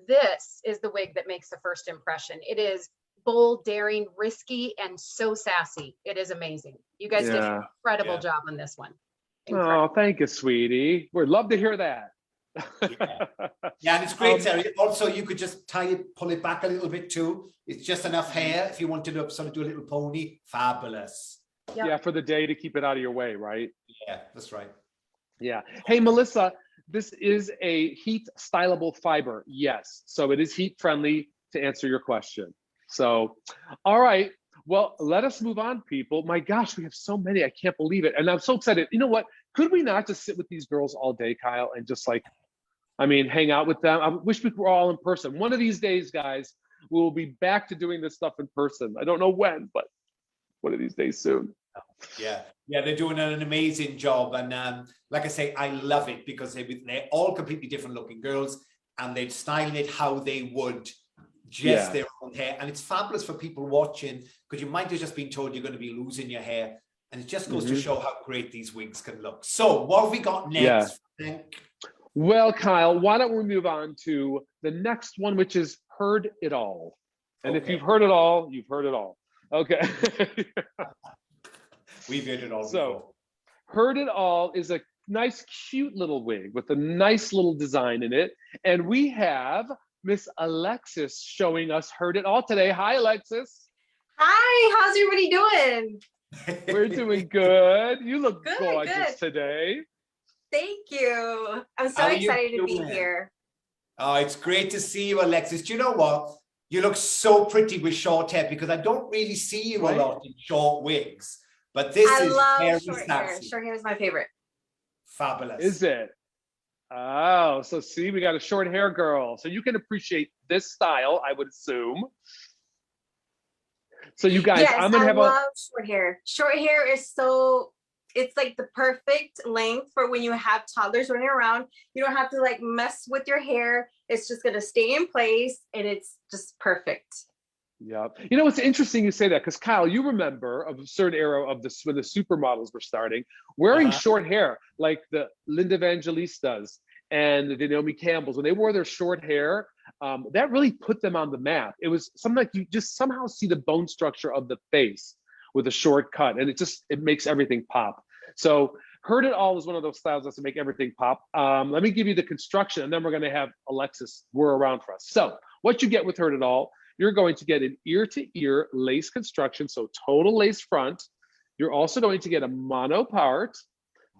this is the wig that makes the first impression. It is bold, daring, risky, and so sassy. It is amazing. You guys did an incredible job on this one. Incredible. Oh, thank you, sweetie. We'd love to hear that. And it's great, Sarah. Also, you could just pull it back a little bit too. It's just enough hair if you wanted to sort of do a little pony. Fabulous. Yeah, for the day to keep it out of your way, right? Yeah, that's right. Yeah. Hey, Melissa, this is a heat stylable fiber. Yes. So it is heat friendly, to answer your question. So, all right. Well, let us move on, people. My gosh, we have so many. I can't believe it. And I'm so excited. You know what? Could we not just sit with these girls all day, Kyle, and just hang out with them? I wish we were all in person. One of these days, guys, we'll be back to doing this stuff in person. I don't know when, but one of these days soon. Yeah, they're doing an amazing job. And like I say, I love it because they're all completely different looking girls and they're styling it how they would just their own hair. And it's fabulous for people watching because you might have just been told you're going to be losing your hair. And it just goes to show how great these wigs can look. So what have we got next? Well, Kyle, why don't we move on to the next one, which is Heard It All. And if you've heard it all, you've heard it all. Okay. We've heard it all. So Heard It All is a nice, cute little wig with a nice little design in it. And we have Miss Alexis showing us Heard It All today. Hi, Alexis. Hi, how's everybody doing? We're doing good. You look gorgeous today. Thank you. I'm so excited to be here. Oh, it's great to see you, Alexis. Do you know what? You look so pretty with short hair because I don't really see you a lot in short wigs. But this is very short sassy. hair. Short hair is my favorite. Fabulous. Is it? Oh, so see, we got a short hair girl. So you can appreciate this style, I would assume. So you guys, yes, I'm gonna have love short hair. Short hair is it's like the perfect length for when you have toddlers running around. You don't have to mess with your hair. It's just gonna stay in place and it's just perfect. Yeah. You know, it's interesting you say that because Kyle, you remember of a certain era of this when the supermodels were starting, wearing short hair like the Linda Evangelistas and the Naomi Campbells, when they wore their short hair, that really put them on the map. It was something like you just somehow see the bone structure of the face with a short cut, and it makes everything pop. So Heard It All is one of those styles that's to make everything pop. Let me give you the construction, and then we're going to have Alexis whir around for us. So what you get with Heard It All, you're going to get an ear-to-ear lace construction, so total lace front. You're also going to get a mono part.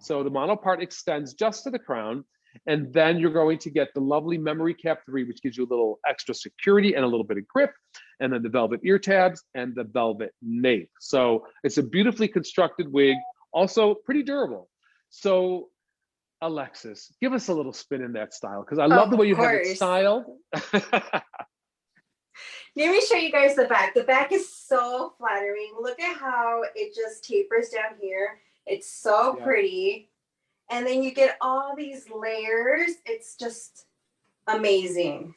So the mono part extends just to the crown. And then you're going to get the lovely Memory Cap 3, which gives you a little extra security and a little bit of grip. And then the velvet ear tabs and the velvet nape. So it's a beautifully constructed wig, also pretty durable. So Alexis, give us a little spin in that style, because I love the way you have it styled. Let me show you guys the back. The back is so flattering. Look at how it just tapers down here. It's so pretty. And then you get all these layers. It's just amazing.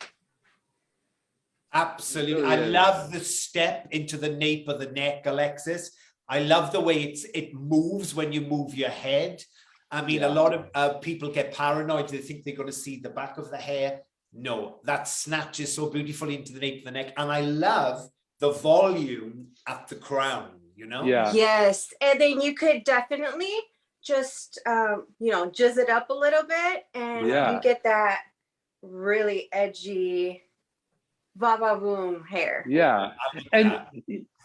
Absolutely. Really I is. love the step into the nape of the neck, Alexis. I love the way it moves when you move your head. I mean, a lot of people get paranoid. They think they're going to see the back of the hair. No, that snatches so beautifully into the nape of the neck. And I love the volume at the crown, you know? Yeah. Yes. And then you could definitely just, you know, jizz it up a little bit and you get that really edgy va-va-voom hair. Yeah. And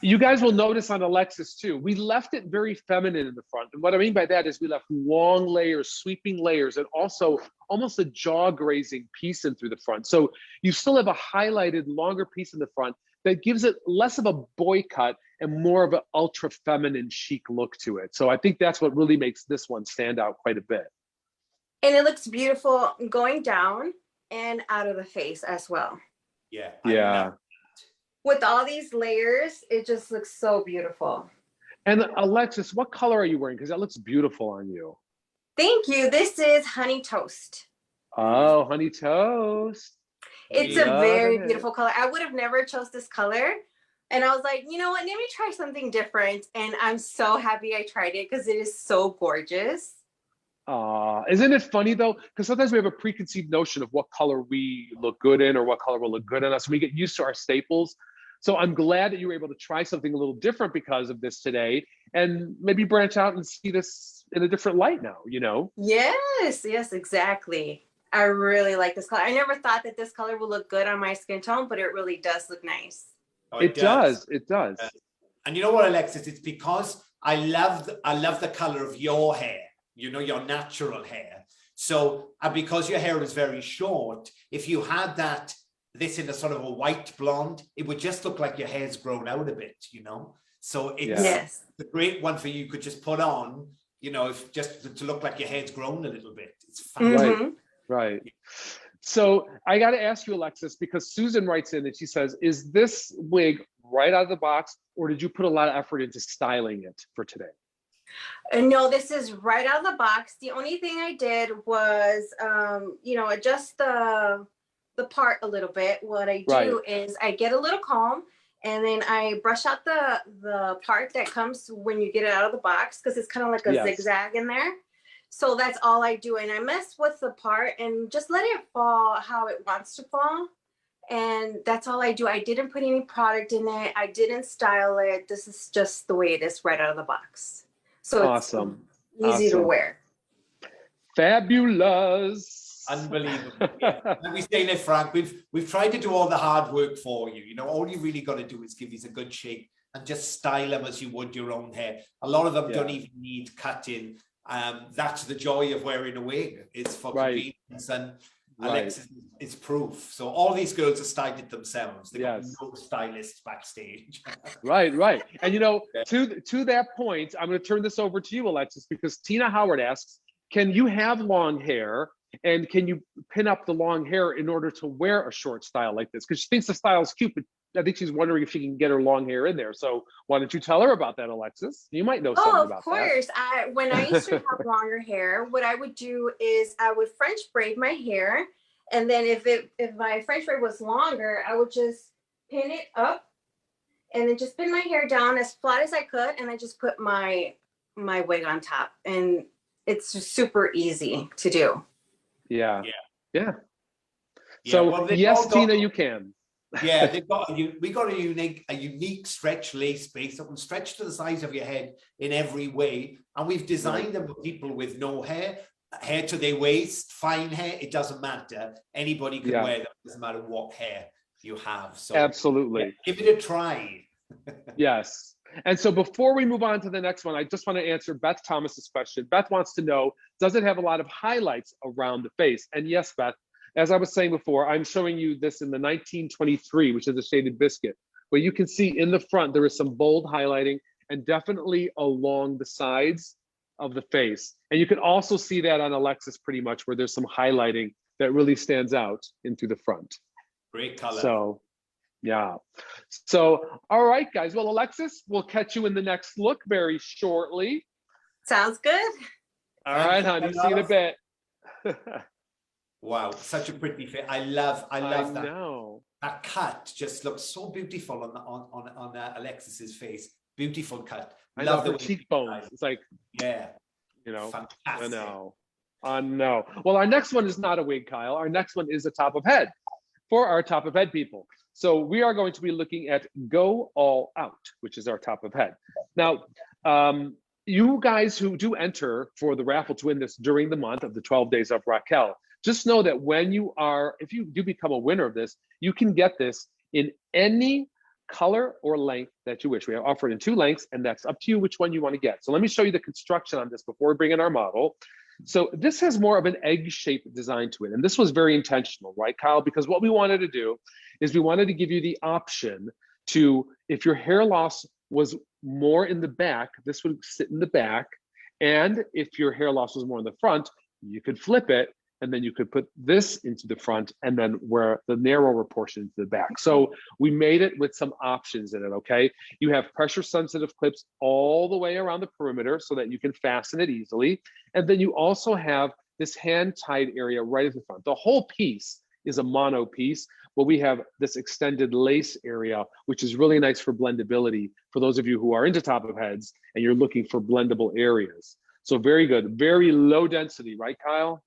you guys will notice on Alexis too, we left it very feminine in the front. And what I mean by that is we left long layers, sweeping layers, and also almost a jaw grazing piece in through the front. So you still have a highlighted longer piece in the front that gives it less of a boy cut and more of an ultra feminine chic look to it. So I think that's what really makes this one stand out quite a bit. And it looks beautiful going down and out of the face as well. Yeah. Yeah. With all these layers, it just looks so beautiful. And Alexis, what color are you wearing? Because that looks beautiful on you. Thank you. This is Honey Toast. Oh, honey toast. It's a very beautiful color. I would have never chose this color. And I was like, you know what? Let me try something different. And I'm so happy I tried it because it is so gorgeous. Isn't it funny though? Because sometimes we have a preconceived notion of what color we look good in or what color will look good in us. We get used to our staples. So I'm glad that you were able to try something a little different because of this today and maybe branch out and see this in a different light now, you know? Yes, exactly. I really like this color. I never thought that this color would look good on my skin tone, but it really does look nice. Oh, it does. It does. And you know what, Alexis? It's because I love the color of your hair, you know, your natural hair. So because your hair is very short, if you had this in a sort of a white blonde, it would just look like your hair's grown out a bit, you know? So it's the great one for you could just put on, you know, if just to look like your hair's grown a little bit. It's fun. Right. So I got to ask you, Alexis, because Susan writes in and she says, is this wig right out of the box or did you put a lot of effort into styling it for today? No, this is right out of the box. The only thing I did was, you know, adjust the part a little bit. What I do is I get a little comb and then I brush out the part that comes when you get it out of the box because it's kind of like a zigzag in there. So that's all I do. And I mess with the part and just let it fall how it wants to fall. And that's all I do. I didn't put any product in it. I didn't style it. This is just the way it is right out of the box. So it's easy to wear. Fabulous. Unbelievable. Yeah. And we say it, Frank, we've tried to do all the hard work for you. You know, all you really got to do is give these a good shape and just style them as you would your own hair. A lot of them don't even need cutting. That's the joy of wearing a wig. It's for convenience, and Alexis is proof. So all these girls are styled it themselves. They got no stylists backstage. Right. And you know, to that point, I'm going to turn this over to you, Alexis, because Tina Howard asks, can you have long hair and can you pin up the long hair in order to wear a short style like this? Because she thinks the style is cute, but I think she's wondering if she can get her long hair in there. So why don't you tell her about that, Alexis? You might know something about that. Oh, of course. When I used to have longer hair, what I would do is I would French braid my hair. And then if my French braid was longer, I would just pin it up and then just pin my hair down as flat as I could. And I just put my wig on top. And it's just super easy to do. Yeah. So yes, Tina, you can. Yeah, we got a unique stretch lace base that will stretch to the size of your head in every way, and we've designed them for people with no hair to their waist, fine hair. It doesn't matter. Anybody can wear them. It doesn't matter what hair you have. So absolutely, give it a try. Yes. And so before we move on to the next one, I just want to answer Beth Thomas's question. Beth wants to know, does it have a lot of highlights around the face? And yes, Beth, as I was saying before, I'm showing you this in the 1923, which is a shaded biscuit, where you can see in the front, there is some bold highlighting and definitely along the sides of the face. And you can also see that on Alexis pretty much, where there's some highlighting that really stands out into the front. Great color. So, yeah. So, all right, guys. Well, Alexis, we'll catch you in the next look very shortly. Sounds good. All right, honey. See you in a bit. Wow, such a pretty fit. I love that. No. That cut just looks so beautiful on Alexis's face. Beautiful cut. I love the cheekbones. It's like, yeah, you know, fantastic. I know. Well, our next one is not a wig, Kyle. Our next one is a top of head for our top of head people. So we are going to be looking at Go All Out, which is our top of head. Now, you guys who do enter for the raffle to win this during the month of the 12 Days of Raquel, just know that if you do become a winner of this, you can get this in any color or length that you wish. We have offered in 2 lengths, and that's up to you which one you want to get. So let me show you the construction on this before we bring in our model. So this has more of an egg-shaped design to it. And this was very intentional, right, Kyle? Because what we wanted to do is we wanted to give you the option to, if your hair loss was more in the back, this would sit in the back. And if your hair loss was more in the front, you could flip it, and then you could put this into the front and then where the narrower portion into the back. So we made it with some options in it, okay? You have pressure sensitive clips all the way around the perimeter so that you can fasten it easily. And then you also have this hand tied area right at the front. The whole piece is a mono piece, but we have this extended lace area, which is really nice for blendability for those of you who are into top of heads and you're looking for blendable areas. So very good, very low density, right, Kyle?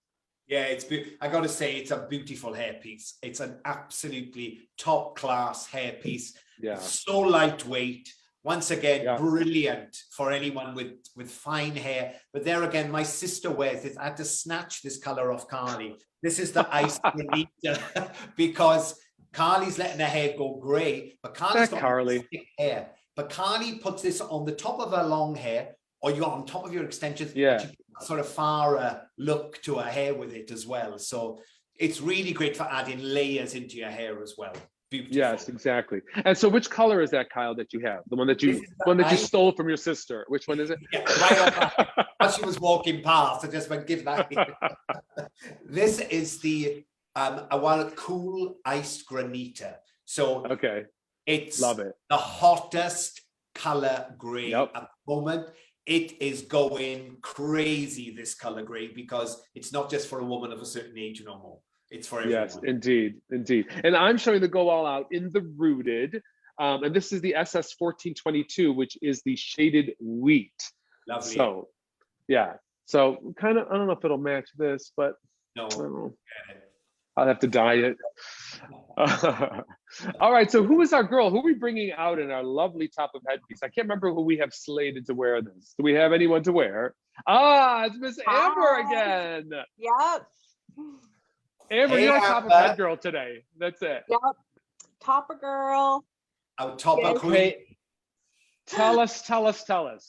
Yeah, I got to say, it's a beautiful hairpiece. It's an absolutely top class hairpiece. Yeah. So lightweight. Once again, yeah. Brilliant for anyone with fine hair. But there again, my sister wears this. I had to snatch this color off Carly. This is the Iced Granita because Carly's letting her hair go gray, but Carly's got thick hair. But Carly puts this on the top of her long hair, or you're on top of your extensions. Yeah. Sort of far look to her hair with it as well. So it's really great for adding layers into your hair as well. Beautiful. Yes, exactly. And so which color is that, Kyle, that you have? The one that you stole from your sister. Which one is it? Yeah, right on. As she was walking past, I just went, give that. This is the cool Iced Granita. So okay. It's love it. The hottest color gray at the moment. It is going crazy, this color gray, because it's not just for a woman of a certain age no more. It's for everyone. Yes, indeed, indeed. And I'm showing the Go All Out in the rooted. And this is the SS 1422, which is the shaded wheat. Lovely. So, yeah. So kind of, I don't know if it'll match this, but no, I don't know. I'll have to dye it. All right, so who is our girl? Who are we bringing out in our lovely top of head piece? I can't remember who we have slated to wear this. Do we have anyone to wear? Ah, it's Miss Amber again. Yep. Amber, you're our top of head girl today. That's it. Yep. Topper girl. Our topper queen. Okay. Tell us.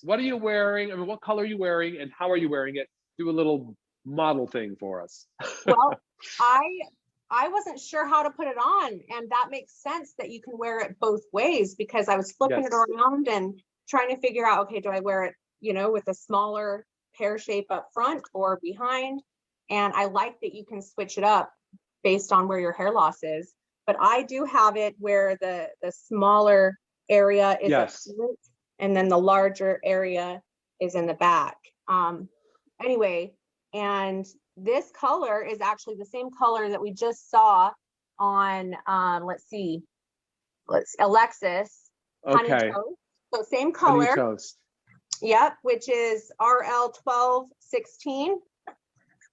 What are you wearing? I mean, what color are you wearing and how are you wearing it? Do a little model thing for us. Well, I wasn't sure how to put it on, and that makes sense that you can wear it both ways, because I was flipping it around and trying to figure out, okay, do I wear it, with a smaller hair shape up front or behind? And I like that you can switch it up based on where your hair loss is. But I do have it where the smaller area is up front, and then the larger area is in the back. Anyway, and this color is actually the same color that we just saw on, Alexis. Okay. Honey Toast. So same color. Honey Toast. Yep, which is RL 1216.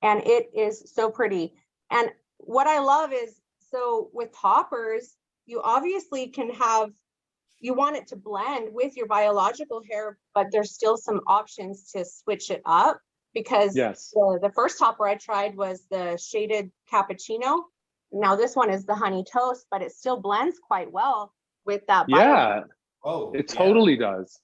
And it is so pretty. And what I love is, so with toppers, you obviously can have, you want it to blend with your biological hair, but there's still some options to switch it up. Because the first topper I tried was the Shaded Cappuccino. Now this one is the Honey Toast, but it still blends quite well with that. Yeah, it totally does.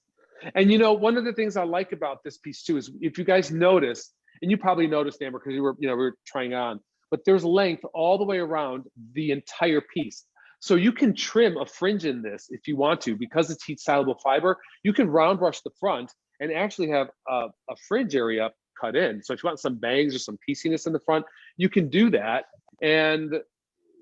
And one of the things I like about this piece too is, if you guys notice, and you probably noticed, Amber, because we were trying on, but there's length all the way around the entire piece. So you can trim a fringe in this if you want to, because it's heat soluble fiber. You can round brush the front and actually have a fringe area cut in. So if you want some bangs or some pieciness in the front, you can do that. And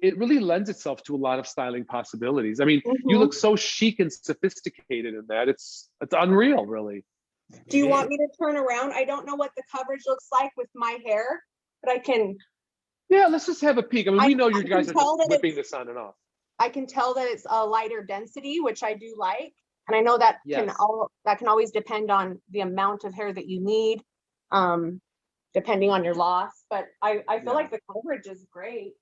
it really lends itself to a lot of styling possibilities. I mean, you look so chic and sophisticated in that. It's unreal, really. Do you want me to turn around? I don't know what the coverage looks like with my hair, but I can. Yeah, let's just have a peek. I mean, we know you guys are just whipping this on and off. I can tell that it's a lighter density, which I do like. And I know that can always depend on the amount of hair that you need, depending on your loss. But I feel like the coverage is great.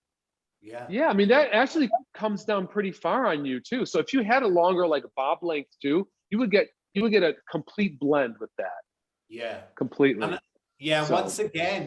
Yeah, I mean, that actually comes down pretty far on you too. So if you had a longer like bob length too, you would get a complete blend with that. Yeah. Completely. And, once again,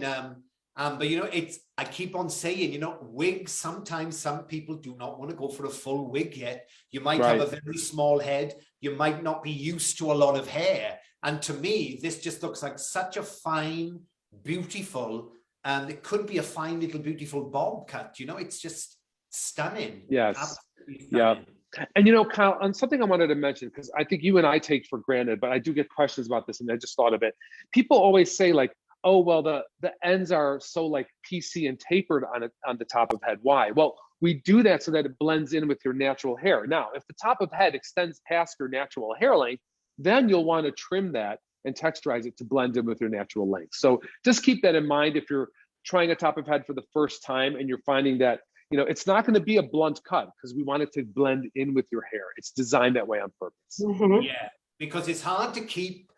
but you know, I keep on saying, you know, wigs, sometimes some people do not want to go for a full wig yet. You might have a very small head. You might not be used to a lot of hair. And to me, this just looks like such a fine, beautiful, and it could be a fine little beautiful bob cut. You know, it's just stunning. Yes. Absolutely stunning. Yeah. And you know, Kyle, on something I wanted to mention, because I think you and I take for granted, but I do get questions about this, and I just thought of it. People always say like, oh, well, the ends are so like PC and tapered on the top of head. Why? Well, we do that so that it blends in with your natural hair. Now, if the top of head extends past your natural hair length, then you'll want to trim that and texturize it to blend in with your natural length. So just keep that in mind if you're trying a top of head for the first time and you're finding that, you know, it's not going to be a blunt cut because we want it to blend in with your hair. It's designed that way on purpose. Mm-hmm. Yeah, because it's hard to keep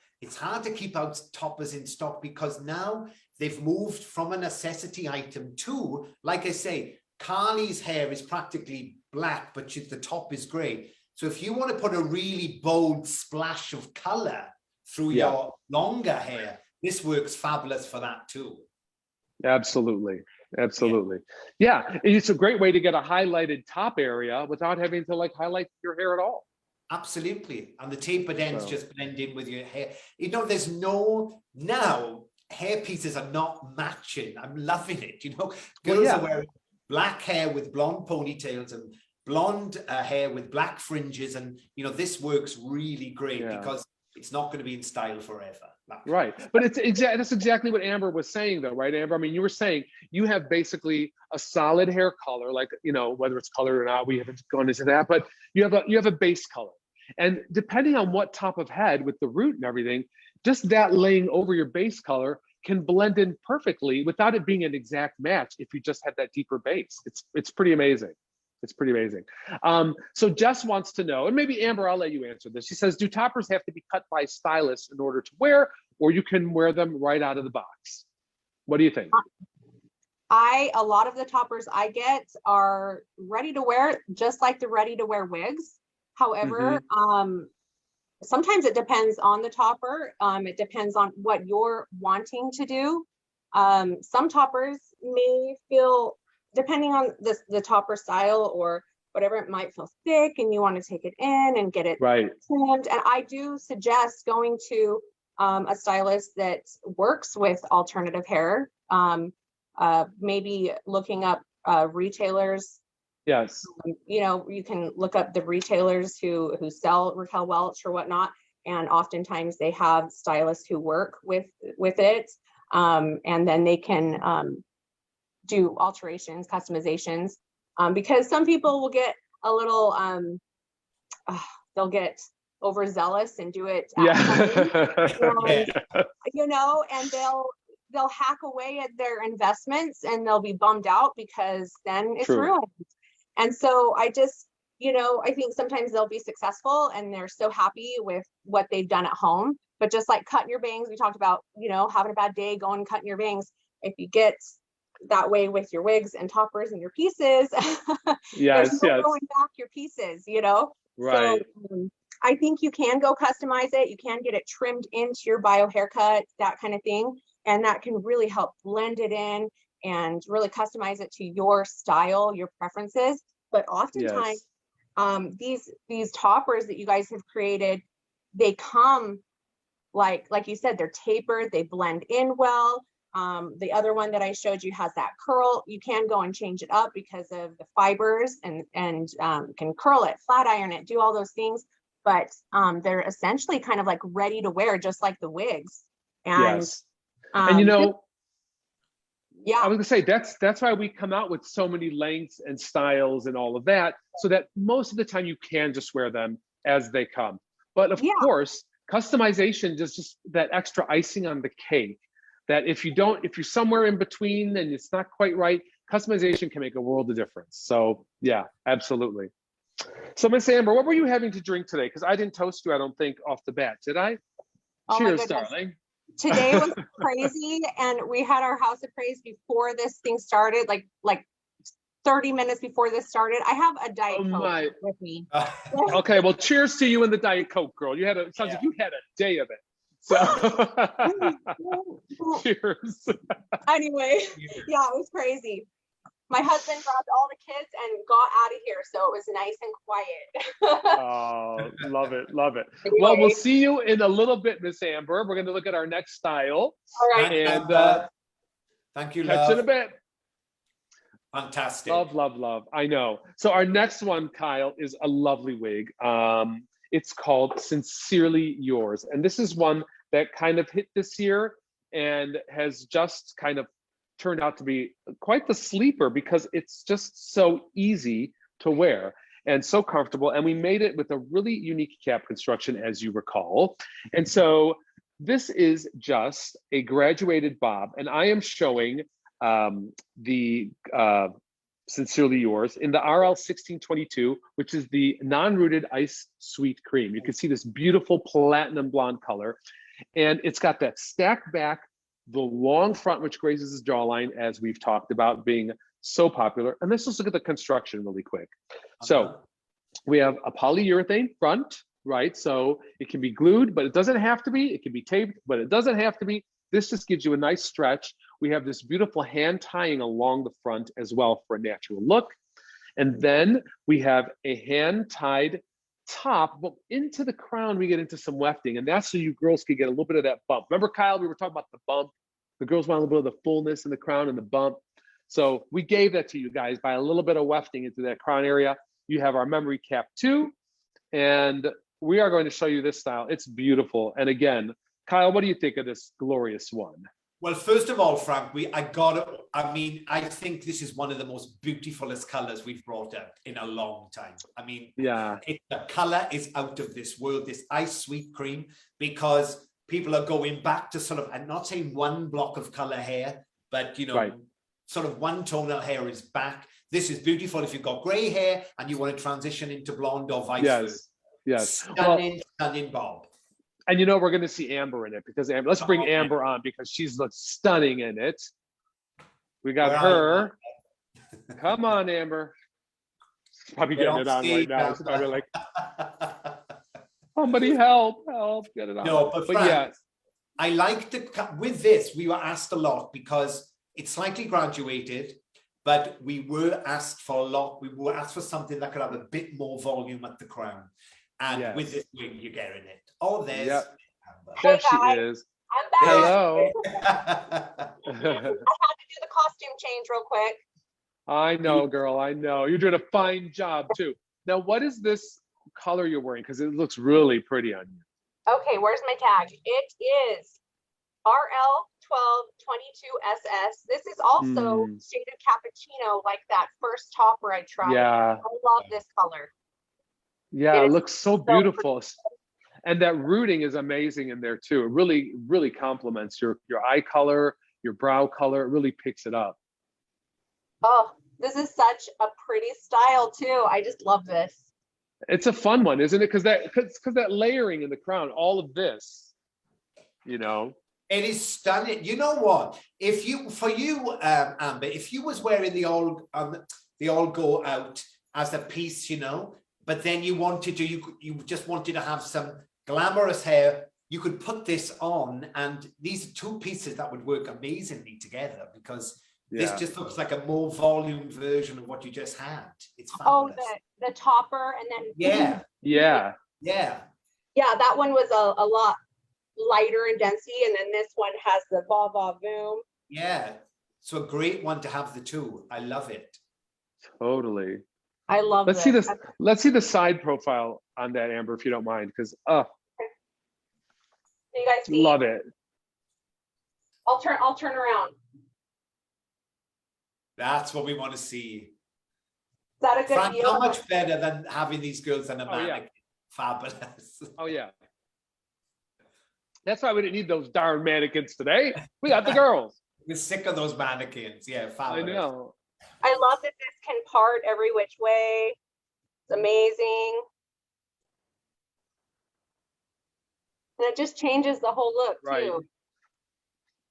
out toppers in stock because now they've moved from a necessity item to, like I say, Carly's hair is practically black, but the top is gray. So if you want to put a really bold splash of color through your longer hair, this works fabulous for that too. Absolutely. Absolutely. Yeah. It's a great way to get a highlighted top area without having to like highlight your hair at all. Absolutely. And the tapered ends just blend in with your hair. You know, there's now hair pieces are not matching. I'm loving it. You know, girls are wearing black hair with blonde ponytails and blonde hair with black fringes. And, you know, this works really great because it's not going to be in style forever. Right. But that's exactly what Amber was saying though, right, Amber? I mean, you were saying you have basically a solid hair color, like, you know, whether it's colored or not, we haven't gone into that, but you have a base color. And depending on what top of head with the root and everything, just that laying over your base color can blend in perfectly without it being an exact match if you just had that deeper base. It's pretty amazing. It's pretty amazing. So Jess wants to know, and maybe Amber, I'll let you answer this. She says, do toppers have to be cut by stylists in order to wear, or you can wear them right out of the box? What do you think? A lot of the toppers I get are ready to wear, just like the ready to wear wigs. However, sometimes it depends on the topper. It depends on what you're wanting to do. Some toppers may feel, depending on the topper style or whatever, it might feel thick and you want to take it in and get it trimmed. And I do suggest going to a stylist that works with alternative hair, maybe looking up retailers. Yes. You know, you can look up the retailers who sell Raquel Welch or whatnot, and oftentimes they have stylists who work with it, and then they can do alterations, customizations, because some people will get a little, they'll get overzealous and do it at home, and, you know, and they'll hack away at their investments and they'll be bummed out because then it's ruined. And so I just, you know, I think sometimes they'll be successful and they're so happy with what they've done at home. But just like cutting your bangs, we talked about, you know, having a bad day, going and cutting your bangs. If you get that way with your wigs and toppers and your pieces, there's no going back your pieces, you know? Right. So I think you can go customize it. You can get it trimmed into your bio haircut, that kind of thing. And that can really help blend it in and really customize it to your style, your preferences. But oftentimes, these toppers that you guys have created, they come like you said, they're tapered, they blend in well. The other one that I showed you has that curl. You can go and change it up because of the fibers and can curl it, flat iron it, do all those things. But they're essentially kind of like ready to wear, just like the wigs. And and you know, I was gonna say that's why we come out with so many lengths and styles and all of that, so that most of the time you can just wear them as they come. But of course, customization is just that extra icing on the cake. That if you're somewhere in between and it's not quite right, customization can make a world of difference. So yeah, absolutely. So Miss Amber, what were you having to drink today? Because I didn't toast you, I don't think, off the bat, did I? Oh my Cheers, goodness. darling. Today was crazy, and we had our house appraised before this thing started, like 30 minutes before this started. I have a Diet Coke with me. Okay, well, cheers to you and the Diet Coke, girl. You had a sounds like you had a day of it. So cheers. Anyway, yeah, it was crazy. My husband grabbed all the kids and got out of here, so it was nice and quiet. Oh, love it, love it. Anyway. Well, we'll see you in a little bit, Miss Amber. We're going to look at our next style. All right. And thank you, catch you in a love. bit. Fantastic. Love, love, love. I know. So our next one, Kyle, is a lovely wig. It's called Sincerely Yours. And this is one that kind of hit this year and has just kind of turned out to be quite the sleeper because it's just so easy to wear and so comfortable. And we made it with a really unique cap construction, as you recall. And so this is just a graduated bob. And I am showing the Sincerely Yours in the RL 1622, which is the non-rooted ice sweet cream. You can see this beautiful platinum blonde color. And it's got that stacked back, the long front, which grazes his jawline, as we've talked about being so popular. And let's just look at the construction really quick. So we have a polyurethane front, right? So it can be glued, but it doesn't have to be. It can be taped, but it doesn't have to be. This just gives you a nice stretch. We have this beautiful hand tying along the front as well for a natural look. And then we have a hand tied top, but into the crown, we get into some wefting, and that's so you girls can get a little bit of that bump. Remember, Kyle, we were talking about the bump. The girls want a little bit of the fullness in the crown and the bump. So we gave that to you guys by a little bit of wefting into that crown area. You have our memory cap too, and we are going to show you this style. It's beautiful. And again, Kyle, what do you think of this glorious one? Well, first of all, Frank, I think this is one of the most beautifulest colors we've brought out in a long time. I mean, yeah, the color is out of this world, this ice sweet cream, because people are going back to sort of, I'm not saying one block of color hair, but, you know, right. Sort of one tonal hair is back. This is beautiful if you've got gray hair and you want to transition into blonde or vice versa. Yes. Stunning, stunning bob. And you know, we're going to see Amber in it because Amber, let's bring Amber on because she's looks stunning in it. We got her. Come on, Amber. She's probably getting it on right now. She's probably like, somebody help, get it on. No, but Frank, yeah. I like with this, we were asked a lot because it's slightly graduated, but we were asked for a lot. We were asked for something that could have a bit more volume at the crown. And with this wig, you're getting it. Oh, there's Amber. There she is. I'm back. Hello. I had to do the costume change real quick. I know, girl. I know. You're doing a fine job too. Now, what is this color you're wearing? Because it looks really pretty on you. Okay, where's my tag? It is RL 1222SS. This is also Shaded Cappuccino, like that first topper I tried. Yeah. I love this color. Yeah, it looks so beautiful. And that rooting is amazing in there too. It really, really complements your eye color, your brow color. It really picks it up. Oh, this is such a pretty style too. I just love this. It's a fun one, isn't it? Because that layering in the crown, all of this, you know. It is stunning. You know what? For you, Amber, if you was wearing the all go out as a piece, you know, but then you just wanted to have some glamorous hair, you could put this on, and these are two pieces that would work amazingly together because this just looks like a more volume version of what you just had. It's fabulous. Oh, the topper, and then yeah. That one was a lot lighter in density, and then this one has the va va boom. Yeah, so a great one to have the two. I love it. Totally. I love Let's see this. Let's see the side profile on that, Amber, if you don't mind, because you guys see? Love it. I'll turn around. That's what we want to see. Is that a good Frank, deal? how much better than having these girls in a mannequin? Yeah. Fabulous. Oh yeah. That's why we didn't need those darn mannequins today. We got the girls. We're sick of those mannequins. Yeah, fabulous. I know. I love that this can part every which way. It's amazing. And it just changes the whole look too.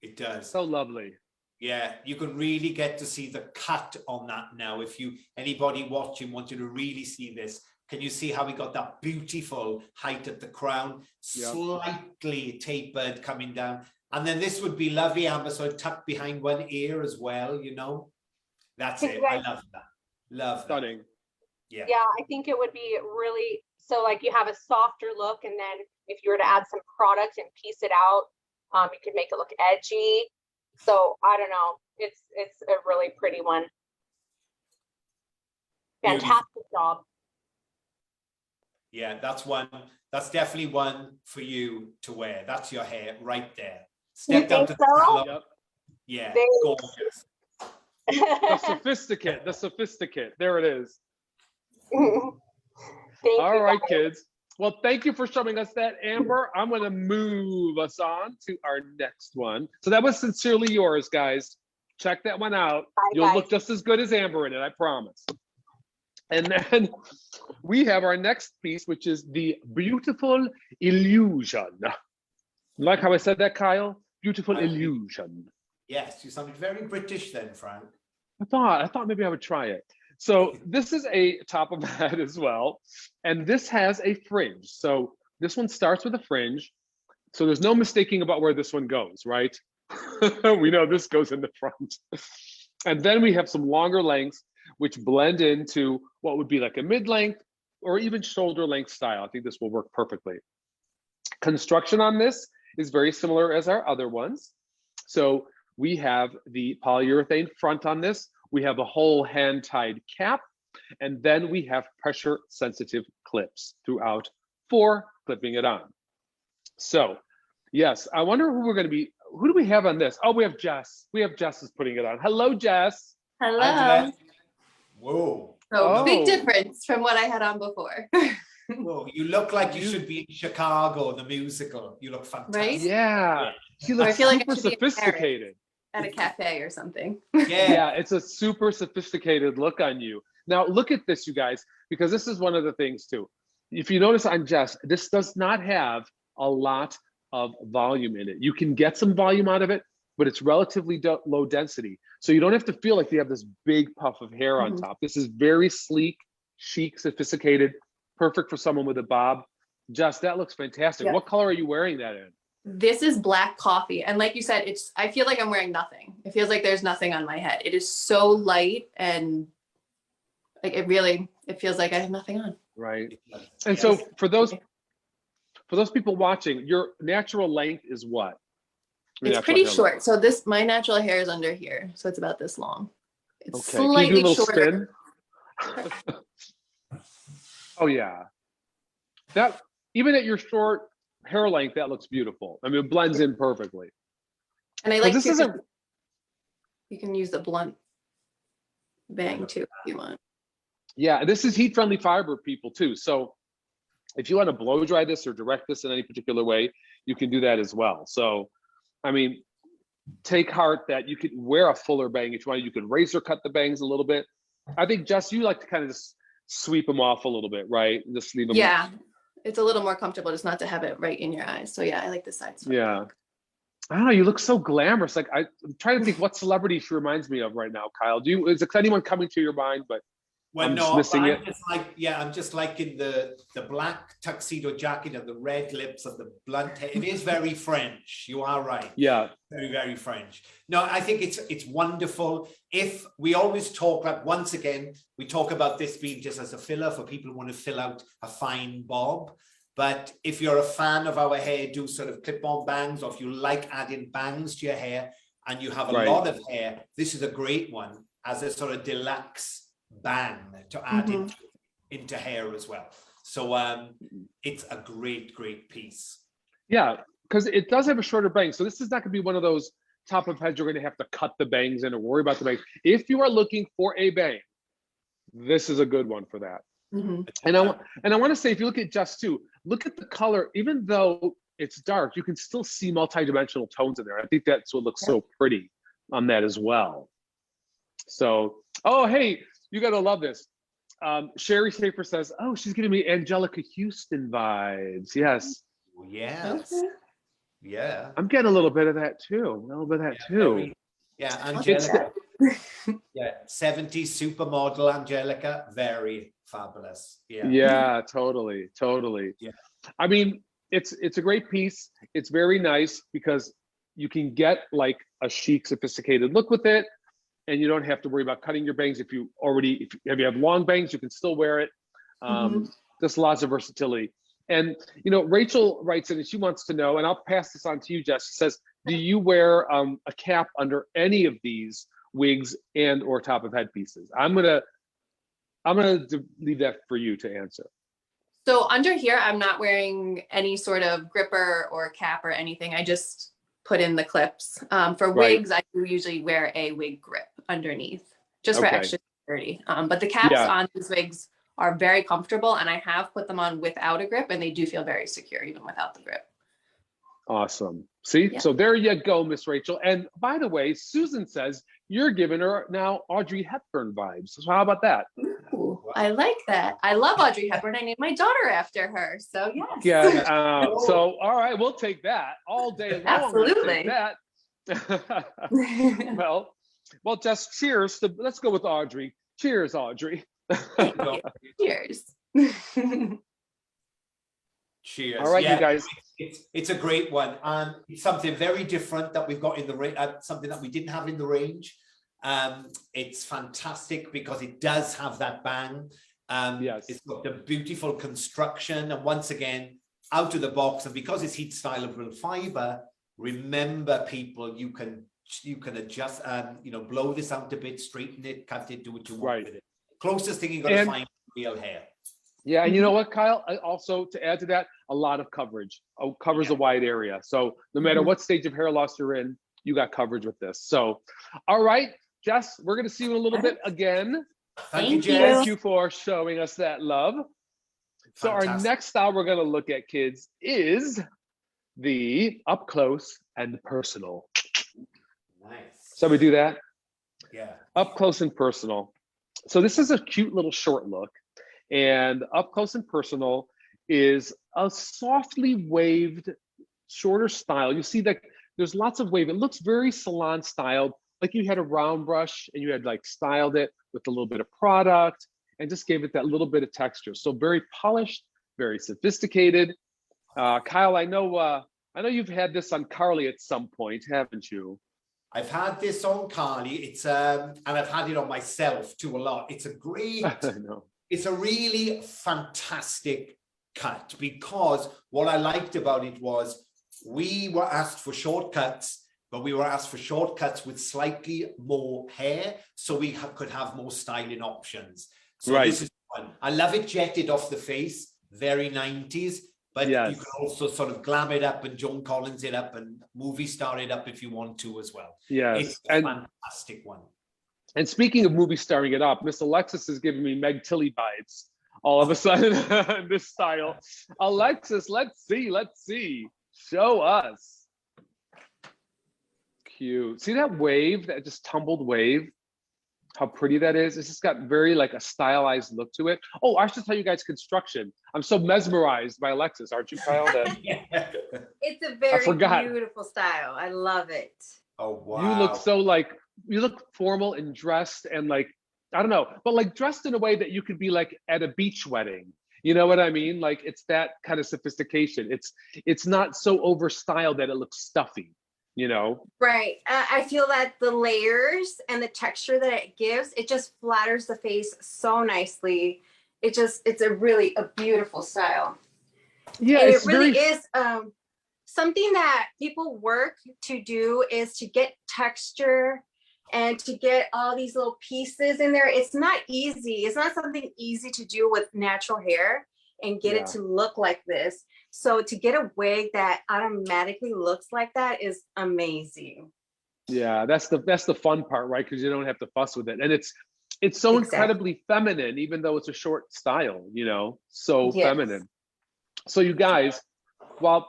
It does. So lovely. Yeah, you can really get to see the cut on that now. If anybody watching wanted to really see this, can you see how we got that beautiful height at the crown, slightly tapered coming down? And then this would be lovely amber, so tucked behind one ear as well, you know? That's it. I love that. Love that. Stunning. Yeah. Yeah, I think it would be really, so like you have a softer look, and then if you were to add some product and piece it out, you could make it look edgy. So I don't know, it's a really pretty one. Fantastic job. Yeah, that's definitely one for you to wear. That's your hair right there. Step down to the color. Yep. Yeah, Thanks. gorgeous. The sophisticate. There it is. Thank All you, right, guys. kids. Well, thank you for showing us that, Amber. I'm going to move us on to our next one. So that was Sincerely Yours, guys. Check that one out. Bye, You'll guys. look just as good as Amber in it, I promise. And then we have our next piece, which is the Beautiful Illusion. Like how I said that, Kyle? Beautiful Illusion. Yes, you sounded very British then, Frank. I thought maybe I would try it. So this is a top of head as well. And this has a fringe. So this one starts with a fringe. So there's no mistaking about where this one goes, right? We know this goes in the front. And then we have some longer lengths, which blend into what would be like a mid-length or even shoulder length style. I think this will work perfectly. Construction on this is very similar as our other ones. So we have the polyurethane front on this. We have a whole hand-tied cap, and then we have pressure-sensitive clips throughout for clipping it on. So, yes, I wonder who do we have on this? Oh, we have Jess. Jess is putting it on. Hello, Jess. Hello. Whoa. So big difference from what I had on before. Whoa, you look like you should be in Chicago, the musical. You look fantastic. Right? Yeah. She looks I feel like super I should be in Paris. sophisticated. At a cafe or something. Yeah, it's a super sophisticated look on you. Now, look at this, you guys, because this is one of the things too. If you notice on Jess, this does not have a lot of volume in it. You can get some volume out of it, but it's relatively low density. So you don't have to feel like you have this big puff of hair on top. This is very sleek, chic, sophisticated, perfect for someone with a bob. Jess, that looks fantastic. Yeah. What color are you wearing that in? This is black coffee. And like you said, I feel like I'm wearing nothing. It feels like there's nothing on my head. It is so light and like it feels like I have nothing on. Right. And so for those people watching, your natural length is what? It's pretty short. So my natural hair is under here. So it's about this long. It's Okay. Can you do a little shorter. spin? Oh yeah. That even at your short hair length, that looks beautiful. I mean, it blends in perfectly. And I like this isn't. You can use the blunt bang too if you want. Yeah, this is heat-friendly fiber, people too. So if you want to blow dry this or direct this in any particular way, you can do that as well. So, I mean, take heart that you could wear a fuller bang if you want. You could razor cut the bangs a little bit. I think, Jess, you like to kind of just sweep them off a little bit, right? Just leave them. Yeah, it's a little more comfortable just not to have it right in your eyes. So yeah, I like this side. Yeah. I don't know, you look so glamorous. Like I'm trying to think what celebrity she reminds me of right now, Kyle. Is anyone coming to your mind? But well, I'm no, just missing it. I'm just liking the black tuxedo jacket and the red lips and the blunt hair. It is very French. You are right. Yeah. Very, very French. No, I think it's wonderful. If we always talk, like once again, we talk about this being just as a filler for people who want to fill out a fine bob. But if you're a fan of our hairdo sort of clip-on bangs, or if you like adding bangs to your hair and you have a lot of hair, this is a great one as a sort of deluxe bang to add into hair as well. So it's a great, great piece. Yeah, because it does have a shorter bang. So this is not going to be one of those top of heads you're going to have to cut the bangs in or worry about the bangs. If you are looking for a bang, this is a good one for that. And I want to say, if you look at Jess too, look at the color. Even though it's dark, you can still see multi-dimensional tones in there. I think that's what looks so pretty on that as well. So, oh hey, you gotta love this. Sherry Schaefer says, oh, she's giving me Angelica Houston vibes. Yes. Yes. Okay. Yeah. I'm getting a little bit of that too. Very, Angelica. Yeah, 70s supermodel Angelica, very fabulous. Yeah, totally. Yeah. I mean, it's a great piece. It's very nice because you can get like a chic, sophisticated look with it, and you don't have to worry about cutting your bangs. If you have long bangs, you can still wear it. Just lots of versatility. And Rachel writes in and she wants to know, and I'll pass this on to you, Jess. She says, do you wear a cap under any of these wigs and or top of head pieces? I'm gonna leave that for you to answer. So under here, I'm not wearing any sort of gripper or cap or anything. I just put in the clips. For wigs, I do usually wear a wig grip underneath, just for extra security. But the caps on these wigs are very comfortable, and I have put them on without a grip, and they do feel very secure even without the grip. Awesome. See, so there you go, Miss Rachel. And by the way, Susan says you're giving her now Audrey Hepburn vibes. So how about that? Ooh, I like that. I love Audrey Hepburn. I named my daughter after her. So yes. Yeah. So all right, we'll take that all day long. Absolutely. We'll take that. well, Jess, cheers. Let's go with Audrey. Cheers, Audrey. Cheers. Cheers. All right, you guys. It's a great one, and it's something very different that we've got in the range, something that we didn't have in the range. It's fantastic because it does have that bang. It's got the beautiful construction, and once again, out of the box. And because it's heat stylable fiber, remember, people, you can adjust, blow this out a bit, straighten it, cut it, do what you want with it. Closest thing you're going to find real hair. Yeah, and you know what, Kyle? Also, to add to that, a lot of coverage. Covers a wide area. So no matter what stage of hair loss you're in, you got coverage with this. So, all right, Jess, we're going to see you in a little bit again. Thank you, Jess. Thank you for showing us that love. So our next style we're going to look at, kids, is the up close and personal. Nice. So we do that? Yeah. Up close and personal. So this is a cute little short look. And up close and personal is a softly waved, shorter style. You see that there's lots of wave. It looks very salon styled, like you had a round brush and you had like styled it with a little bit of product and just gave it that little bit of texture. So very polished, very sophisticated. Kyle, I know you've had this on Carly at some point, haven't you? I've had this on Carly. It's and I've had it on myself too a lot. It's a great. It's a really fantastic cut, because what I liked about it was we were asked for shortcuts, but we were asked for shortcuts with slightly more hair, so we could have more styling options. So this is one. I love it jetted off the face, very 90s, but you can also sort of glam it up and Joan Collins it up and movie star it up if you want to as well. It's a fantastic one. And speaking of movie starring it up, Miss Alexis is giving me Meg Tilly vibes all of a sudden in this style. Alexis, let's see. Show us. Cute. See that wave, that just tumbled wave? How pretty that is. It's just got very like a stylized look to it. Oh, I should tell you guys construction. I'm so mesmerized by Alexis, aren't you, Kyle? It's a very beautiful style. I love it. Oh, wow. You look so you look formal and dressed and like, I don't know, but like dressed in a way that you could be like at a beach wedding. You know what I mean? Like it's that kind of sophistication. It's not so over styled that it looks stuffy, you know? Right. I feel that the layers and the texture that it gives, it just flatters the face so nicely. It's a beautiful style. Yeah, and it really is something that people work to do, is to get texture and to get all these little pieces in there. It's not easy. It's not something easy to do with natural hair and get it to look like this. So to get a wig that automatically looks like that is amazing. Yeah, that's the fun part, right? Because you don't have to fuss with it. And it's so incredibly feminine, even though it's a short style, you know, so feminine. So you guys, while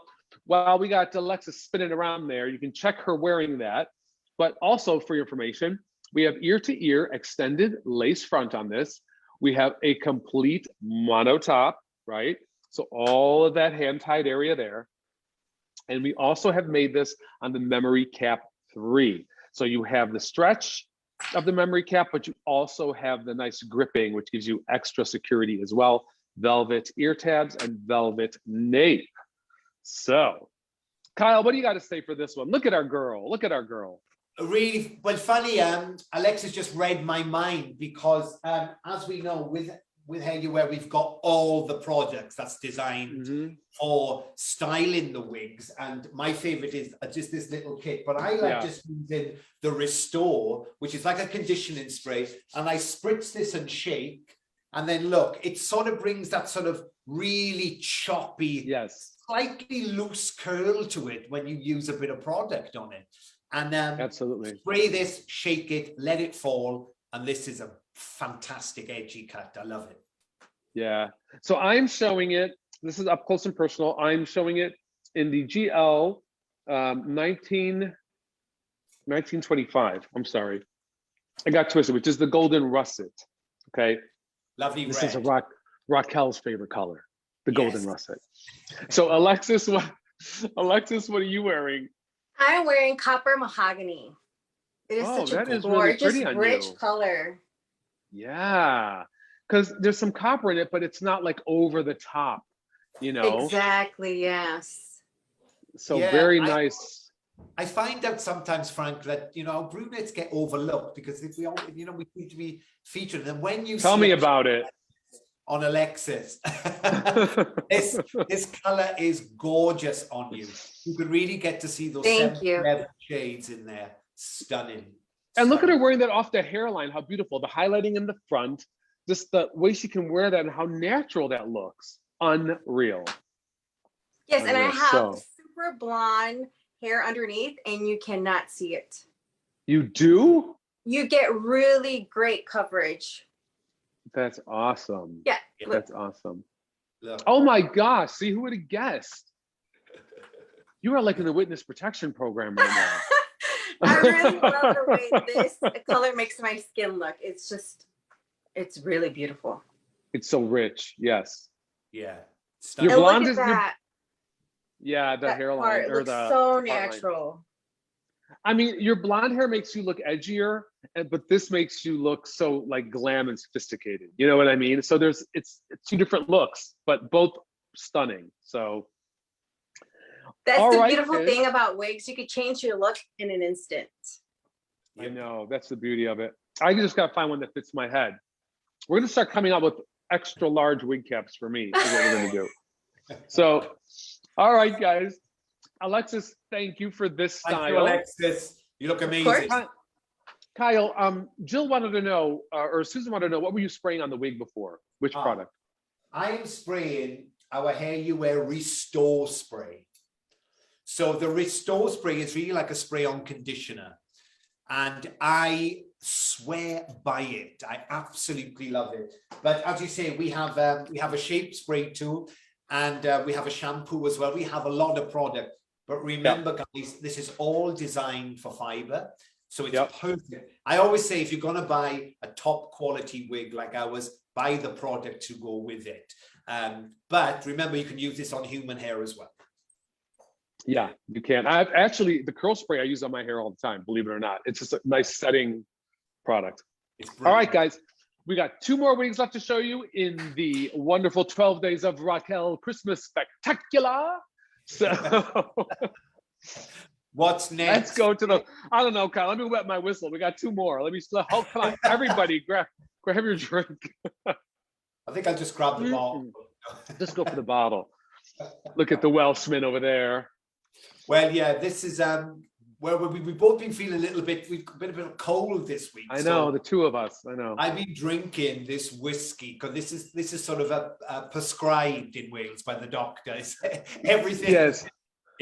we got Alexis spinning around there, you can check her wearing that. But also for your information, we have ear to ear extended lace front on this. We have a complete mono top, right? So all of that hand-tied area there. And we also have made this on the memory cap 3. So you have the stretch of the memory cap, but you also have the nice gripping, which gives you extra security as well. Velvet ear tabs and velvet nape. So, Kyle, what do you got to say for this one? Look at our girl. Look at our girl. Really, well, funny, Alexis just read my mind because as we know, with HairUWear, we've got all the products that's designed for styling the wigs. And my favorite is just this little kit, but I like just using the Restore, which is like a conditioning spray. And I spritz this and shake. And then look, it sort of brings that sort of really choppy, slightly loose curl to it when you use a bit of product on it. And absolutely spray this, shake it, let it fall. And this is a fantastic edgy cut. I love it. Yeah. So I'm showing it. This is up close and personal. I'm showing it in the GL 1925. I'm sorry. I got twisted, which is the golden russet. Okay. Lovely this red. Is a Raquel's favorite color, the golden russet. So Alexis, what are you wearing? I'm wearing copper mahogany. It is such a gorgeous, rich color. Yeah, because there's some copper in it, but it's not like over the top, you know? Exactly, yes. So very nice. I find out sometimes, Frank, that, you know, brunettes get overlooked because if we all, you know, we need to be featured. And when you tell me about it on Alexis, this color is gorgeous on you. You could really get to see those 7 shades in there. Stunning. And look at her wearing that off the hairline. How beautiful. The highlighting in the front, just the way she can wear that and how natural that looks. Unreal. Yes, and I have super blonde hair underneath and you cannot see it. You do? You get really great coverage. That's awesome. Yeah. That's awesome. Look. Oh my gosh. See, who would have guessed? You are like in the witness protection program right now. I really love the way this color makes my skin look. It's really beautiful. It's so rich. Yes. Yeah. Your blonde look at that. The hairline looks so natural. I mean, your blonde hair makes you look edgier, but this makes you look so like glam and sophisticated. You know what I mean? So it's 2 different looks, but both stunning. So that's the beautiful thing about wigs. You could change your look in an instant. I know, that's the beauty of it. I just got to find one that fits my head. We're going to start coming out with extra large wig caps for me is what we're going to do. So, all right, guys. Alexis, thank you for this style. Thank you, Alexis. You look amazing. Kyle, Jill wanted to know, or Susan wanted to know, what were you spraying on the wig before? Which product? I am spraying our HairUWear Restore spray. So the Restore spray is really like a spray-on conditioner. And I swear by it. I absolutely love it. But as you say, we have a shape spray too. And we have a shampoo as well. We have a lot of product. But remember, guys, this is all designed for fiber. So it's perfect. I always say, if you're going to buy a top quality wig like ours, buy the product to go with it. But remember, you can use this on human hair as well. Yeah, you can. I've actually, the curl spray I use on my hair all the time, believe it or not. It's just a nice setting product. All right, guys. We got 2 more wigs left to show you in the wonderful 12 Days of Raquel Christmas Spectacular. So what's next? Let's go to the, I don't know, Kyle, let me wet my whistle. We got 2 more. Let me, come on, everybody, grab your drink. I think I'll just grab the bottle. Just go for the bottle. Look at the Welshman over there. Well, yeah, this is where we've both been feeling a little bit, we've been a bit of cold this week. I know, the 2 of us, I know. I've been drinking this whiskey because this is sort of a prescribed in Wales by the doctors. Everything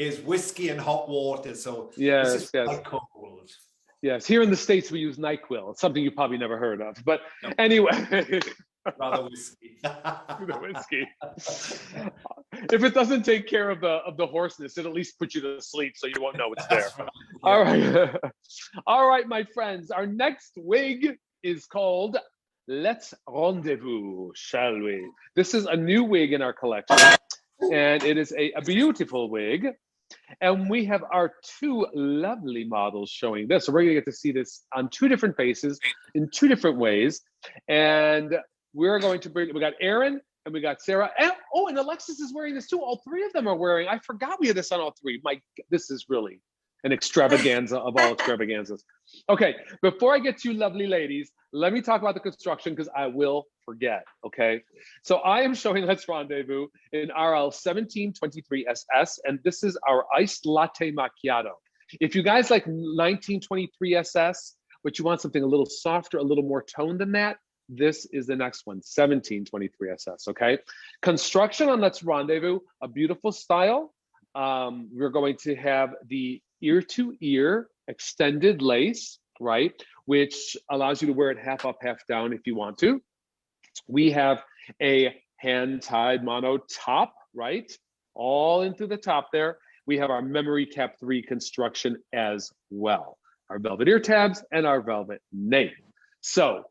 is whiskey and hot water, so this is quite cold. Yes, here in the States we use NyQuil. It's something you probably never heard of, but anyway. Rather whiskey. The whiskey. If it doesn't take care of the hoarseness, it at least puts you to sleep so you won't know it's there. Right. Yeah. All right. All right, my friends. Our next wig is called let's rendezvous, shall we? This is a new wig in our collection, and it is a beautiful wig. And we have our two lovely models showing this. So we're gonna get to see this on two different faces in two different ways. And we're going to bring, we got Erynn and we got Sarah. And, oh, and Alexis is wearing this too. All three of them are wearing, I forgot we had this on all three. This is really an extravaganza of all extravaganzas. Okay, before I get to you lovely ladies, let me talk about the construction because I will forget, okay? So I am showing Let's Rendezvous in RL 1723SS, and this is our iced latte macchiato. If you guys like 1923SS, but you want something a little softer, a little more toned than that, this is the next one, 1723SS, okay? Construction on Let's Rendezvous, a beautiful style. We're going to have the ear-to-ear extended lace, right? Which allows you to wear it half up, half down if you want to. We have a hand-tied mono top, right? All into the top there. We have our memory cap 3 construction as well. Our velvet ear tabs and our velvet nape. So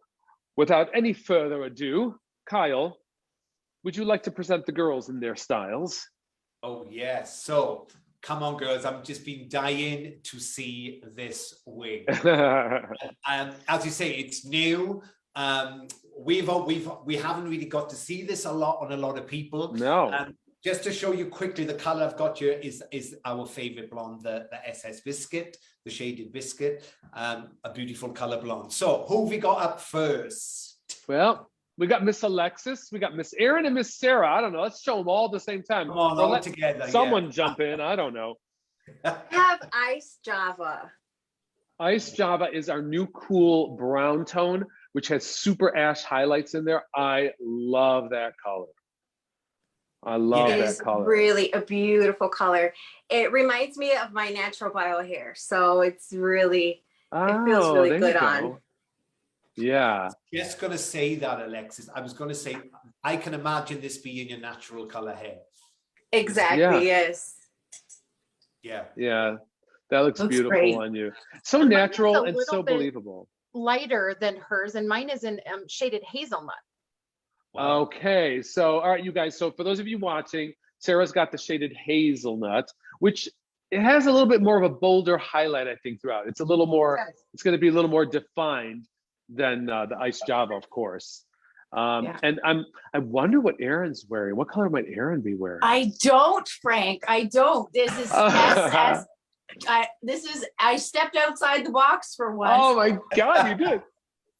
without any further ado, Kyle, would you like to present the girls in their styles? Oh, yes. So come on, girls. I've just been dying to see this wig. As you say, it's new. We haven't really got to see this a lot on a lot of people. No. Just to show you quickly, the color I've got here is our favorite blonde, the SS Biscuit, the shaded Biscuit, a beautiful color blonde. So who have we got up first? Well, we got Miss Alexis, we got Miss Erynn and Miss Sarah. I don't know. Let's show them all at the same time. Come on, all together. Someone jump in. I don't know. I have Iced Java. Iced Java is our new cool brown tone, which has super ash highlights in there. I love that color. I love that color. It's really a beautiful color. It reminds me of my natural bio hair. So it's really, it feels really good on. Yeah. Just going to say that, Alexis. I was going to say, I can imagine this being your natural color hair. Exactly, Yeah. Yes. Yeah. Yeah. That looks beautiful great. on you. So natural and so believable. Lighter than hers, and mine is in shaded hazelnut. Wow. Okay, so all right, you guys. So for those of you watching, Sarah's got the shaded hazelnut, which it has a little bit more of a bolder highlight, I think, throughout. It's a little more. Yes. It's going to be a little more defined than the Iced Java, of course. And I wonder what Erynn's wearing. What color might Erynn be wearing? I don't, Frank. I don't. This is SS. I stepped outside the box for once. Oh my God, you did.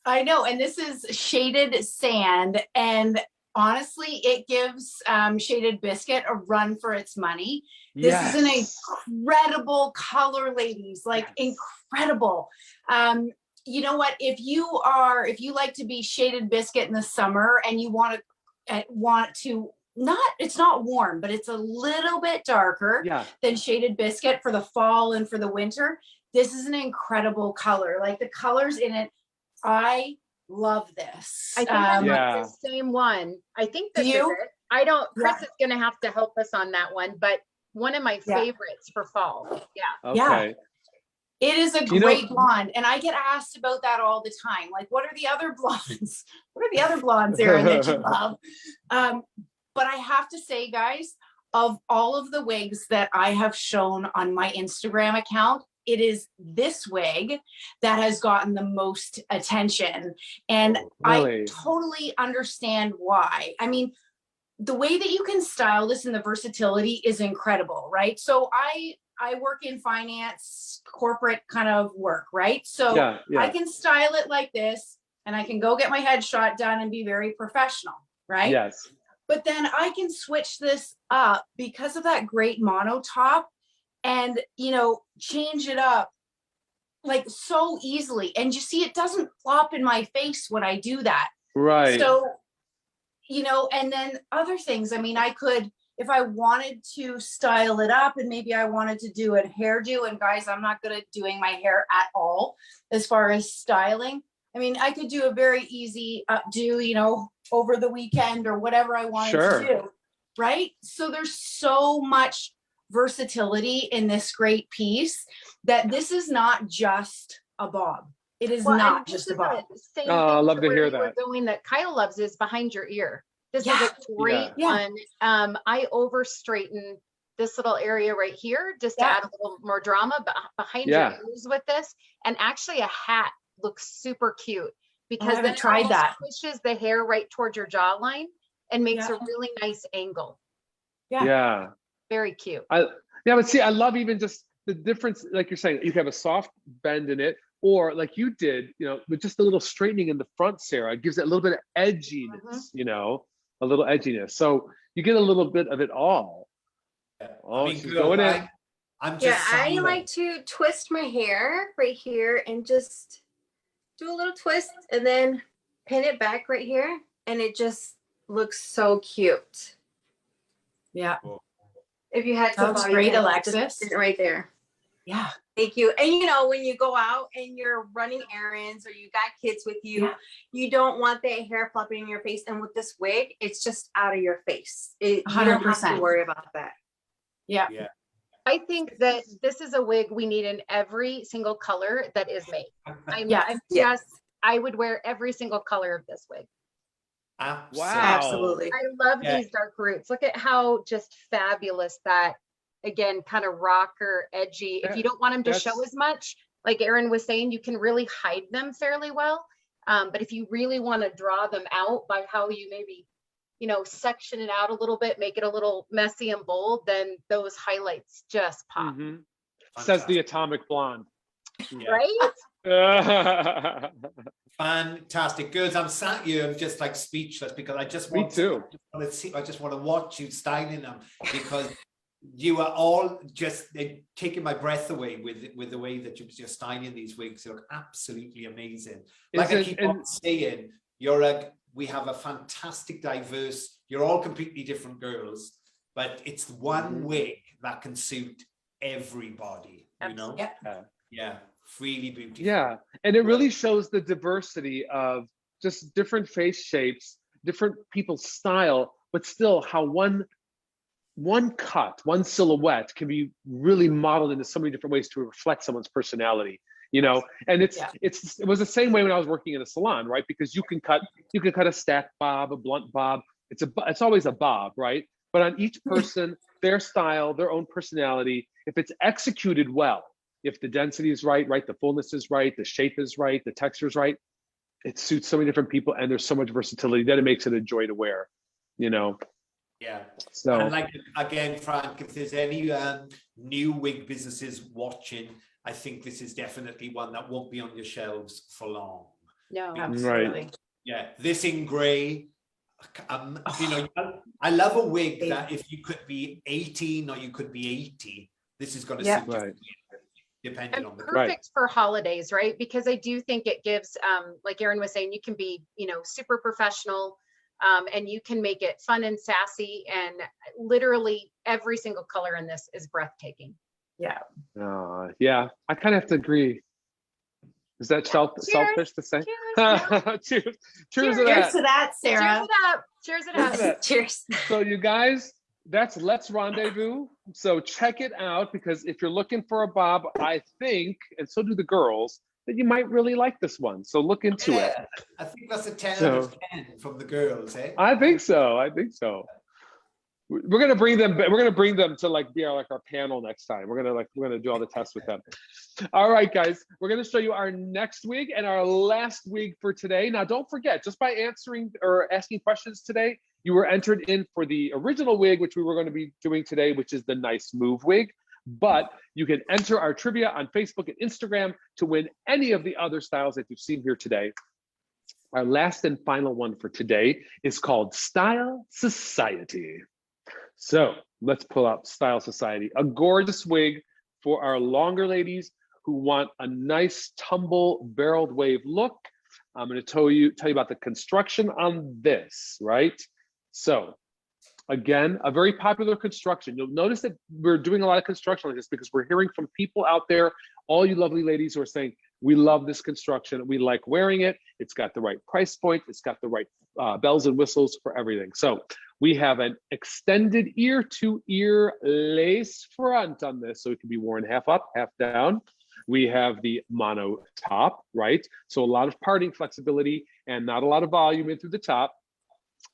I know, and this is shaded sand, and honestly, it gives Shaded Biscuit a run for its money. This is an incredible color, ladies, like incredible. You know what? If you like to be Shaded Biscuit in the summer and you want to it's not warm, but it's a little bit darker than Shaded Biscuit for the fall and for the winter. This is an incredible color. Like the colors in it, I love this. I think I like the same one. I think this is it. I don't, Chris is going to have to help us on that one, but one of my favorites for fall. Yeah. Okay. Yeah. It is a great blonde. And I get asked about that all the time. Like, what are the other blondes? What are the other blondes, Erynn, that you love? But I have to say, guys, of all of the wigs that I have shown on my Instagram account, it is this wig that has gotten the most attention. And I totally understand why. I mean, the way that you can style this and the versatility is incredible, right? So I work in finance, corporate kind of work, right? So I can style it like this and I can go get my headshot done and be very professional, right? Yes. But then I can switch this up because of that great mono top and, you know, change it up like so easily. And you see, it doesn't flop in my face when I do that. Right. So, you know, and then other things, I mean, I could, if I wanted to style it up and maybe I wanted to do a hairdo, and guys, I'm not good at doing my hair at all as far as styling. I mean, I could do a very easy updo, you know, over the weekend or whatever I wanted to do, right? So there's so much versatility in this great piece that this is not just a bob. It is Well, not and just this a is bob. the same Oh, I thing love to where hear you were that. going that Kyle loves is behind your ear. This Yeah. is a great Yeah. one. I over straighten this little area right here just to Yeah. add a little more drama behind Yeah. your ears with this. And actually a hat looks super cute because haven't then it tried almost that. pushes the hair right towards your jawline and makes Yeah. a really nice angle. Yeah. Very cute. Yeah, but see, I love even just the difference, like you're saying, you have a soft bend in it, or like you did, with just a little straightening in the front, Sarah, it gives it a little bit of edginess, a little edginess. So you get a little bit of it all. Oh, she's going in. I'm Yeah, just I silent. like to twist my hair right here and just do a little twist and then pin it back right here. And it just looks so cute. Yeah. If you had to Sounds bobby great, pin, Alexis. just pin it right there. Yeah. Thank you. And when you go out and you're running errands or you got kids with you, you don't want that hair flopping in your face. And with this wig, it's just out of your face. You don't have 100%. to worry about that. Yeah. I think that this is a wig we need in every single color that is made. I would wear every single color of this wig. Absolutely. Wow. Absolutely. I love these dark roots. Look at how just fabulous that, again, kind of rocker, edgy. If you don't want them to show as much, like Erynn was saying, you can really hide them fairly well. But if you really want to draw them out by how you maybe, section it out a little bit, make it a little messy and bold, then those highlights just pop. Mm-hmm. Says the Atomic Blonde. Right? Fantastic. Girls, I'm sat here, I'm just like speechless because I just want I just want to watch you styling them because you are all just taking my breath away with the way that you're styling these wigs. They look absolutely amazing. Like I keep on saying, we have a fantastic, diverse, you're all completely different girls, but it's one wig that can suit everybody, Yeah. Really beautiful. Yeah, and it really shows the diversity of just different face shapes, different people's style, but still how one cut, one silhouette can be really modeled into so many different ways to reflect someone's personality. And it was the same way when I was working in a salon, right? Because you can cut a stack bob, a blunt bob. It's always a bob, right? But on each person, their style, their own personality, if it's executed well, if the density is right, the fullness is right, the shape is right, the texture is right, it suits so many different people, and there's so much versatility that it makes it a joy to wear, Yeah. So, and like again, Frank, if there's any new wig businesses watching, I think this is definitely one that won't be on your shelves for long. No, absolutely. Right. Yeah, this in grey. I love a wig that if you could be 18 or you could be 80, this is going to suit you. Depending on the perfect for holidays, right? Because I do think it gives, like Erynn was saying, you can be, super professional, and you can make it fun and sassy, and literally every single color in this is breathtaking. Yeah. Yeah, I kind of have to agree. Is that selfish to say? Cheers. Cheers to that, Sarah. Cheers it up. Cheers. So you guys, that's Let's Rendezvous. So check it out, because if you're looking for a bob, I think, and so do the girls, that you might really like this one. So look into it. I think that's a 10 out of 10 from the girls, eh? I think so. We're gonna bring them. We're gonna bring them to be our panel next time. We're gonna do all the tests with them. All right, guys. We're gonna show you our next wig and our last wig for today. Now, don't forget, just by answering or asking questions today, you were entered in for the original wig, which we were going to be doing today, which is the Nice Move wig. But you can enter our trivia on Facebook and Instagram to win any of the other styles that you've seen here today. Our last and final one for today is called Style Society. So let's pull up Style Society, a gorgeous wig for our longer ladies who want a nice tumble barreled wave look. I'm going to tell you about the construction on this, right? So again, a very popular construction. You'll notice that we're doing a lot of construction like this because we're hearing from people out there, all you lovely ladies who are saying, we love this construction. We like wearing it. It's got the right price point. It's got the right bells and whistles for everything. So we have an extended ear to ear lace front on this. So it can be worn half up, half down. We have the mono top, right? So a lot of parting flexibility and not a lot of volume in through the top.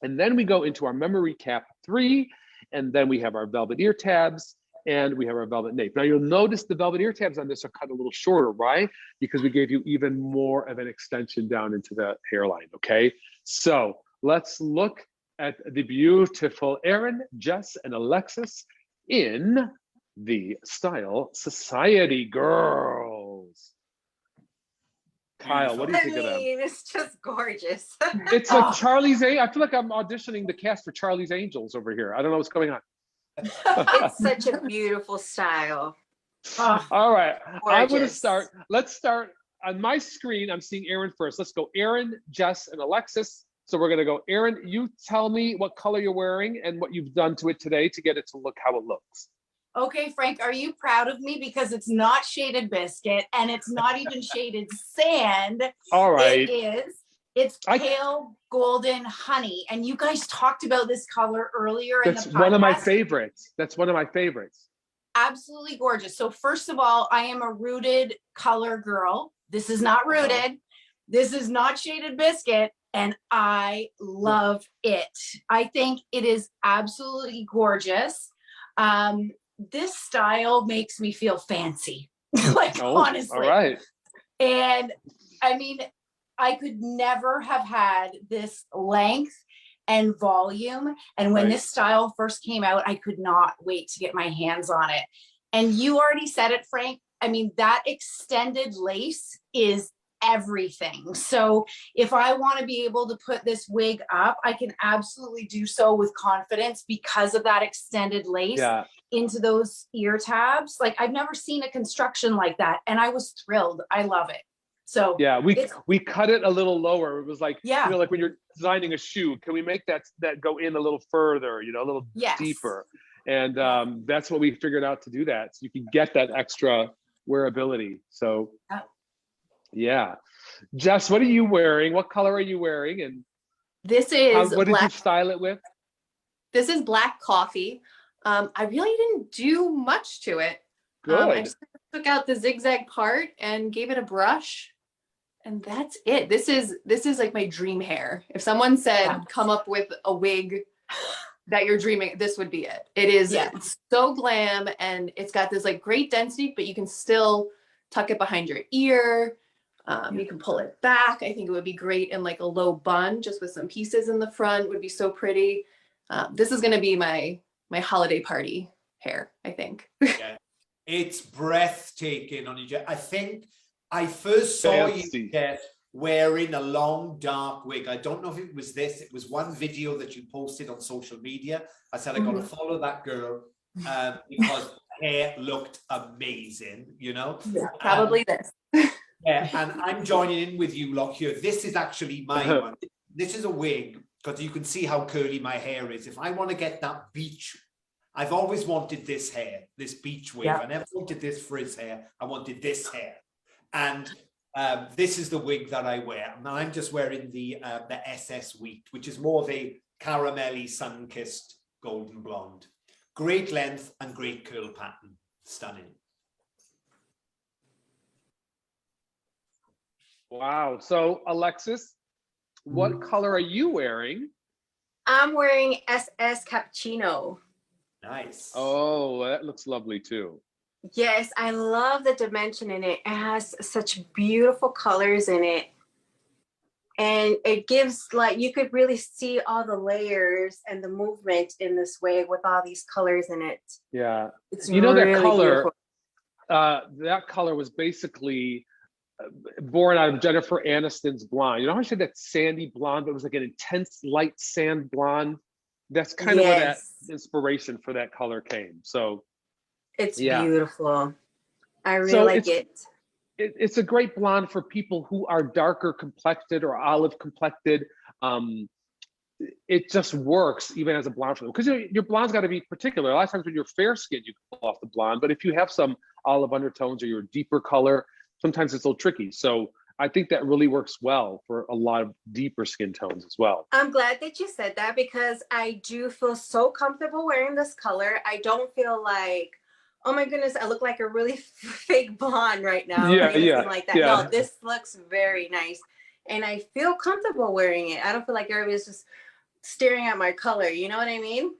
And then we go into our memory cap 3, and then we have our velvet ear tabs, and we have our velvet nape. Now you'll notice the velvet ear tabs on this are cut a little shorter, right? Because we gave you even more of an extension down into the hairline, okay? So let's look at the beautiful Erynn, Jess, and Alexis in the Style Society girls. Kyle, what do you think of them? It's just gorgeous. It's like Charlie's Angels. I feel like I'm auditioning the cast for Charlie's Angels over here. I don't know what's going on. It's such a beautiful style. All right, I'm going to Gorgeous. start. Let's start on my screen. I'm seeing Erynn first. Let's go Erynn, Jess, and Alexis. So we're going to go Erynn, you tell me what color you're wearing and what you've done to it today to get it to look how it looks. Okay, Frank, are you proud of me? Because it's not shaded biscuit and it's not even shaded sand. All right. It is. It's pale golden honey. And you guys talked about this color earlier in the podcast. That's one of my favorites. That's one of my favorites. Absolutely gorgeous. So first of all, I am a rooted color girl. This is not rooted. This is not shaded biscuit. And I love it. I think it is absolutely gorgeous. This style makes me feel fancy, like honestly. All right. And I mean, I could never have had this length and volume. And when this style first came out, I could not wait to get my hands on it. And you already said it, Frank. I mean, that extended lace is everything. So if I want to be able to put this wig up, I can absolutely do so with confidence because of that extended lace into those ear tabs. Like I've never seen a construction like that. And I was thrilled. I love it. So yeah, we cut it a little lower. It was like, you know, like when you're designing a shoe, can we make that go in a little further, you know, a little deeper? And that's what we figured out to do that. So you can get that extra wearability. So yeah. Jess, what are you wearing? What color are you wearing? And this is what did you style it with? This is black coffee. I really didn't do much to it. Good. I just took out the zigzag part and gave it a brush, and that's it. This is like my dream hair. If someone said come up with a wig that you're dreaming, this would be it. It is so glam, and it's got this like great density, but you can still tuck it behind your ear. You can pull it back. I think it would be great in like a low bun, just with some pieces in the front would be so pretty. This is going to be my holiday party hair, I think. Yeah. It's breathtaking on you. I think I first saw you wearing a long dark wig. I don't know if it was this. It was one video that you posted on social media. I said, I got to follow that girl because her hair looked amazing, you know? Yeah, probably this. Yeah, and I'm joining in with you, Locke, here. This is actually my one. This is a wig, because you can see how curly my hair is. If I want to get that beach, I've always wanted this hair, this beach wig. I never wanted this frizz hair. I wanted this hair. And this is the wig that I wear. Now I'm just wearing the SS Wheat, which is more of a caramelly, sun-kissed golden blonde. Great length and great curl pattern. Stunning. Wow. So Alexis, what color are you wearing? I'm wearing SS Cappuccino. Nice. Oh, that looks lovely too. Yes, I love the dimension in it. It has such beautiful colors in it. And it gives, like, you could really see all the layers and the movement in this wig with all these colors in it. Yeah. It's you know, really that color, beautiful. that color was basically born out of Jennifer Aniston's blonde. You know how she had that sandy blonde, but it was like an intense light sand blonde? That's kind of where that inspiration for that color came. So it's beautiful. I really like it. It's a great blonde for people who are darker complected or olive complected. It just works even as a blonde for them, because your blonde's got to be particular. A lot of times when you're fair skinned, you can pull off the blonde, but if you have some olive undertones or you're a deeper color, sometimes it's a little tricky. So I think that really works well for a lot of deeper skin tones as well. I'm glad that you said that, because I do feel so comfortable wearing this color. I don't feel like, oh my goodness, I look like a really fake blonde right now. Yeah, or anything yeah, like that. yeah. No, this looks very nice. And I feel comfortable wearing it. I don't feel like everybody's just staring at my color. You know what I mean?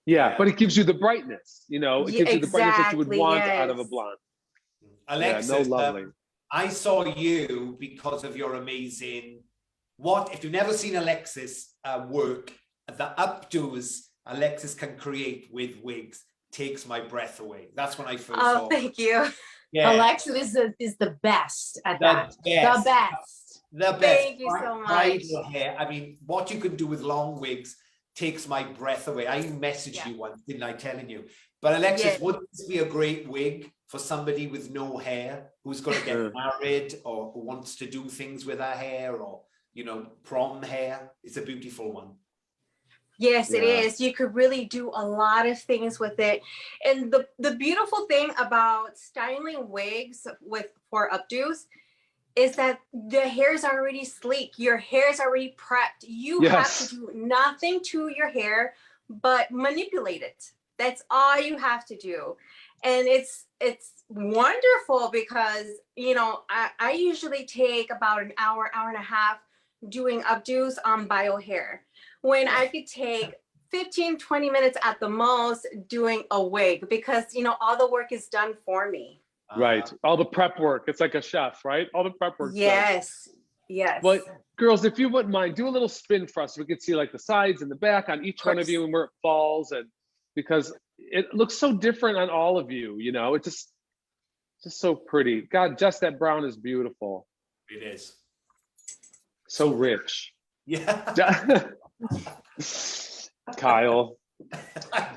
Yeah, but it gives you the brightness, you know, it gives you the brightness that you would want out of a blonde. Alexis, yeah, no, lovely. I saw you because of your amazing, if you've never seen Alexis work, the updos Alexis can create with wigs takes my breath away. That's when I first saw Oh, thank you. Yeah. Alexis is the best at that. Best. The best. The best. Thank you so much. Bridal hair. I mean, what you can do with long wigs takes my breath away. I messaged you once, didn't I, telling you? But Alexis, wouldn't this be a great wig for somebody with no hair who's going to get married or who wants to do things with her hair, or, you know, prom hair? It's a beautiful one. Yes, it is. You could really do a lot of things with it. And the beautiful thing about styling wigs for updos is that the hair is already sleek. Your hair is already prepped. You have to do nothing to your hair but manipulate it. That's all you have to do. And it's wonderful because, you know, I usually take about an hour, hour and a half doing updos on bio hair, when I could take 15-20 minutes at the most doing a wig, because, you know, all the work is done for me. Right. All the prep work. It's like a chef, right? All the prep work. Yes. Yes. But girls, if you wouldn't mind, do a little spin for us so we can see like the sides and the back on each one of you and where it falls, and because it looks so different on all of you, you know, it's just so pretty. God, Jess, that brown is beautiful. It is. So rich. Yeah. Kyle.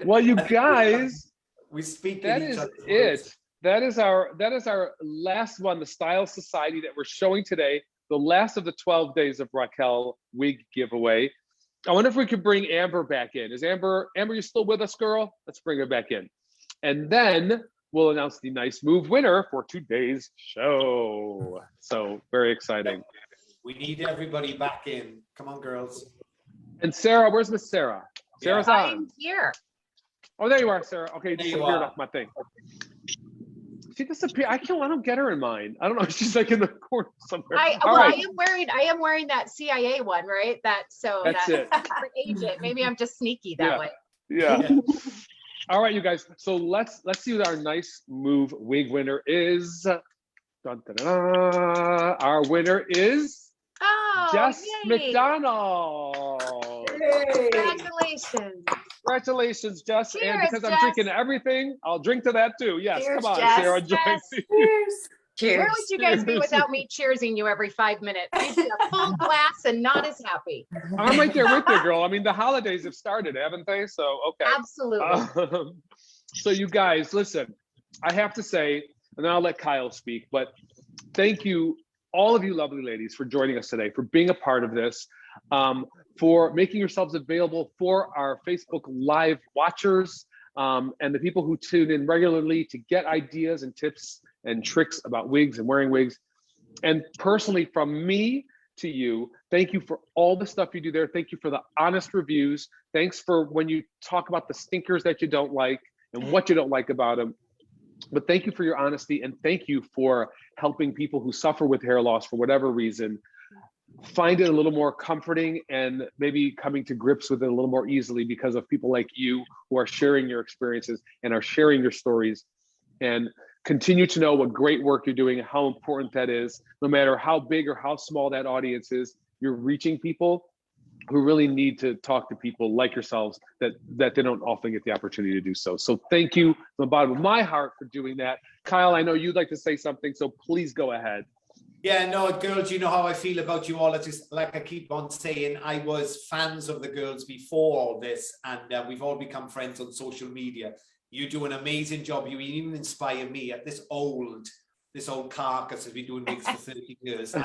Well, you guys, we speak. That is it. That is our last one, the Style Society that we're showing today, the last of the 12 Days of Raquel wig giveaway. I wonder if we could bring Amber back in. Is Amber, you still with us, girl? Let's bring her back in. And then we'll announce the Nice Move winner for today's show. So very exciting. We need everybody back in. Come on, girls. And Sarah, where's Miss Sarah? Sarah's on. I'm here. Oh, there you are, Sarah. Okay, There you disappeared are. off my thing. She disappeared. I don't get her in mine. I don't know. She's like in the corner somewhere. I am wearing that CIA one, right? That's it. For agent. Maybe I'm just sneaky that way. Yeah. All right, you guys. So let's see what our Nice Move wig winner is. Dun, dun, dun, dun. Our winner is Jess McDonald. Congratulations. Congratulations, Jess. Cheers, and because Jess. I'm drinking everything, I'll drink to that too. Yes, Cheers, come on, Jess. Sarah. Join Yes. me. Cheers. Where would you guys be without me cheersing you every 5 minutes? You'd be a full glass and not as happy. I'm right there with you, girl. I mean, the holidays have started, haven't they? So, okay. Absolutely. So you guys, listen, I have to say, and then I'll let Kyle speak, but thank you, all of you lovely ladies, for joining us today, for being a part of this, for making yourselves available for our Facebook Live watchers, and the people who tune in regularly to get ideas and tips and tricks about wigs and wearing wigs. And personally, from me to you, thank you for all the stuff you do there. Thank you for the honest reviews. Thanks for when you talk about the stinkers that you don't like and what you don't like about them. But thank you for your honesty, and thank you for helping people who suffer with hair loss for whatever reason find it a little more comforting and maybe coming to grips with it a little more easily because of people like you who are sharing your experiences and are sharing your stories. And continue to know what great work you're doing and how important that is. No matter how big or how small that audience is, you're reaching people who really need to talk to people like yourselves that they don't often get the opportunity to do so. So thank you from the bottom of my heart for doing that. Kyle, I know you'd like to say something, so please go ahead. Yeah, no, girls, you know how I feel about you all. It's just like I keep on saying, I was fans of the girls before all this, and we've all become friends on social media. You do an amazing job. You even inspire me at this old carcass has been doing wigs for 30 years.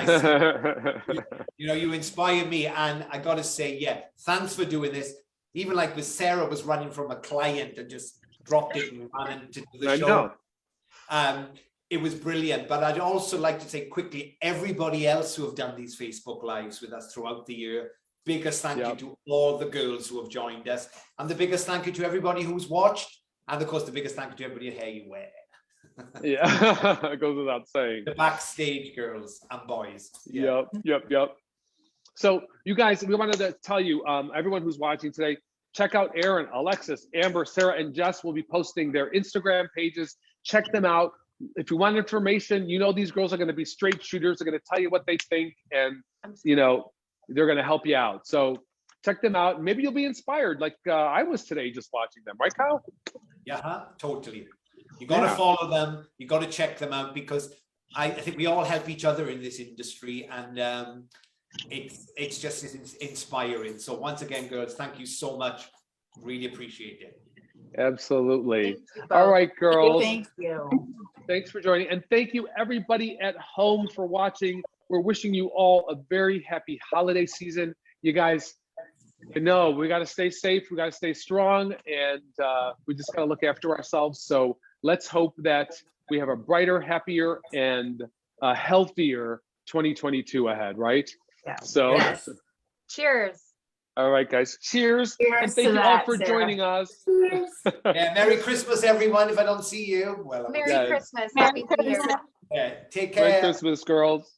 You inspire me, and I gotta say, yeah, thanks for doing this. Even like with Sarah was running from a client and just dropped it and ran into the show. It was brilliant. But I'd also like to say quickly, everybody else who have done these Facebook Lives with us throughout the year, biggest thank you to all the girls who have joined us, and the biggest thank you to everybody who's watched. And of course, the biggest thank you to everybody at HairUWear. Yeah, it goes without saying. The backstage girls and boys. Yeah. Yep. So you guys, we wanted to tell you, everyone who's watching today, check out Erynn, Alexis, Amber, Sarah, and Jess will be posting their Instagram pages. Check them out. If you want information, you know these girls are going to be straight shooters. They're going to tell you what they think, and you know they're going to help you out. So check them out. Maybe you'll be inspired, like I was today, just watching them. Right, Kyle? Yeah, totally. You got to follow them. You got to check them out, because I think we all help each other in this industry, and it's just inspiring. So once again, girls, thank you so much. Really appreciate it. Absolutely. All right, girls. Thank you. Thanks for joining. And thank you everybody at home for watching. We're wishing you all a very happy holiday season. You guys, you know, we got to stay safe. We got to stay strong, and we just got to look after ourselves. So let's hope that we have a brighter, happier, and healthier 2022 ahead, right? Yeah. So, Yes. Cheers. all right, guys. Cheers. Cheers And thank to you all that, for Sarah. joining us. Cheers. Yeah, Merry Christmas, everyone. If I don't see you, well, Merry Yeah. Christmas. Merry Happy New Year. Christmas. yeah, take Merry care. Christmas, girls.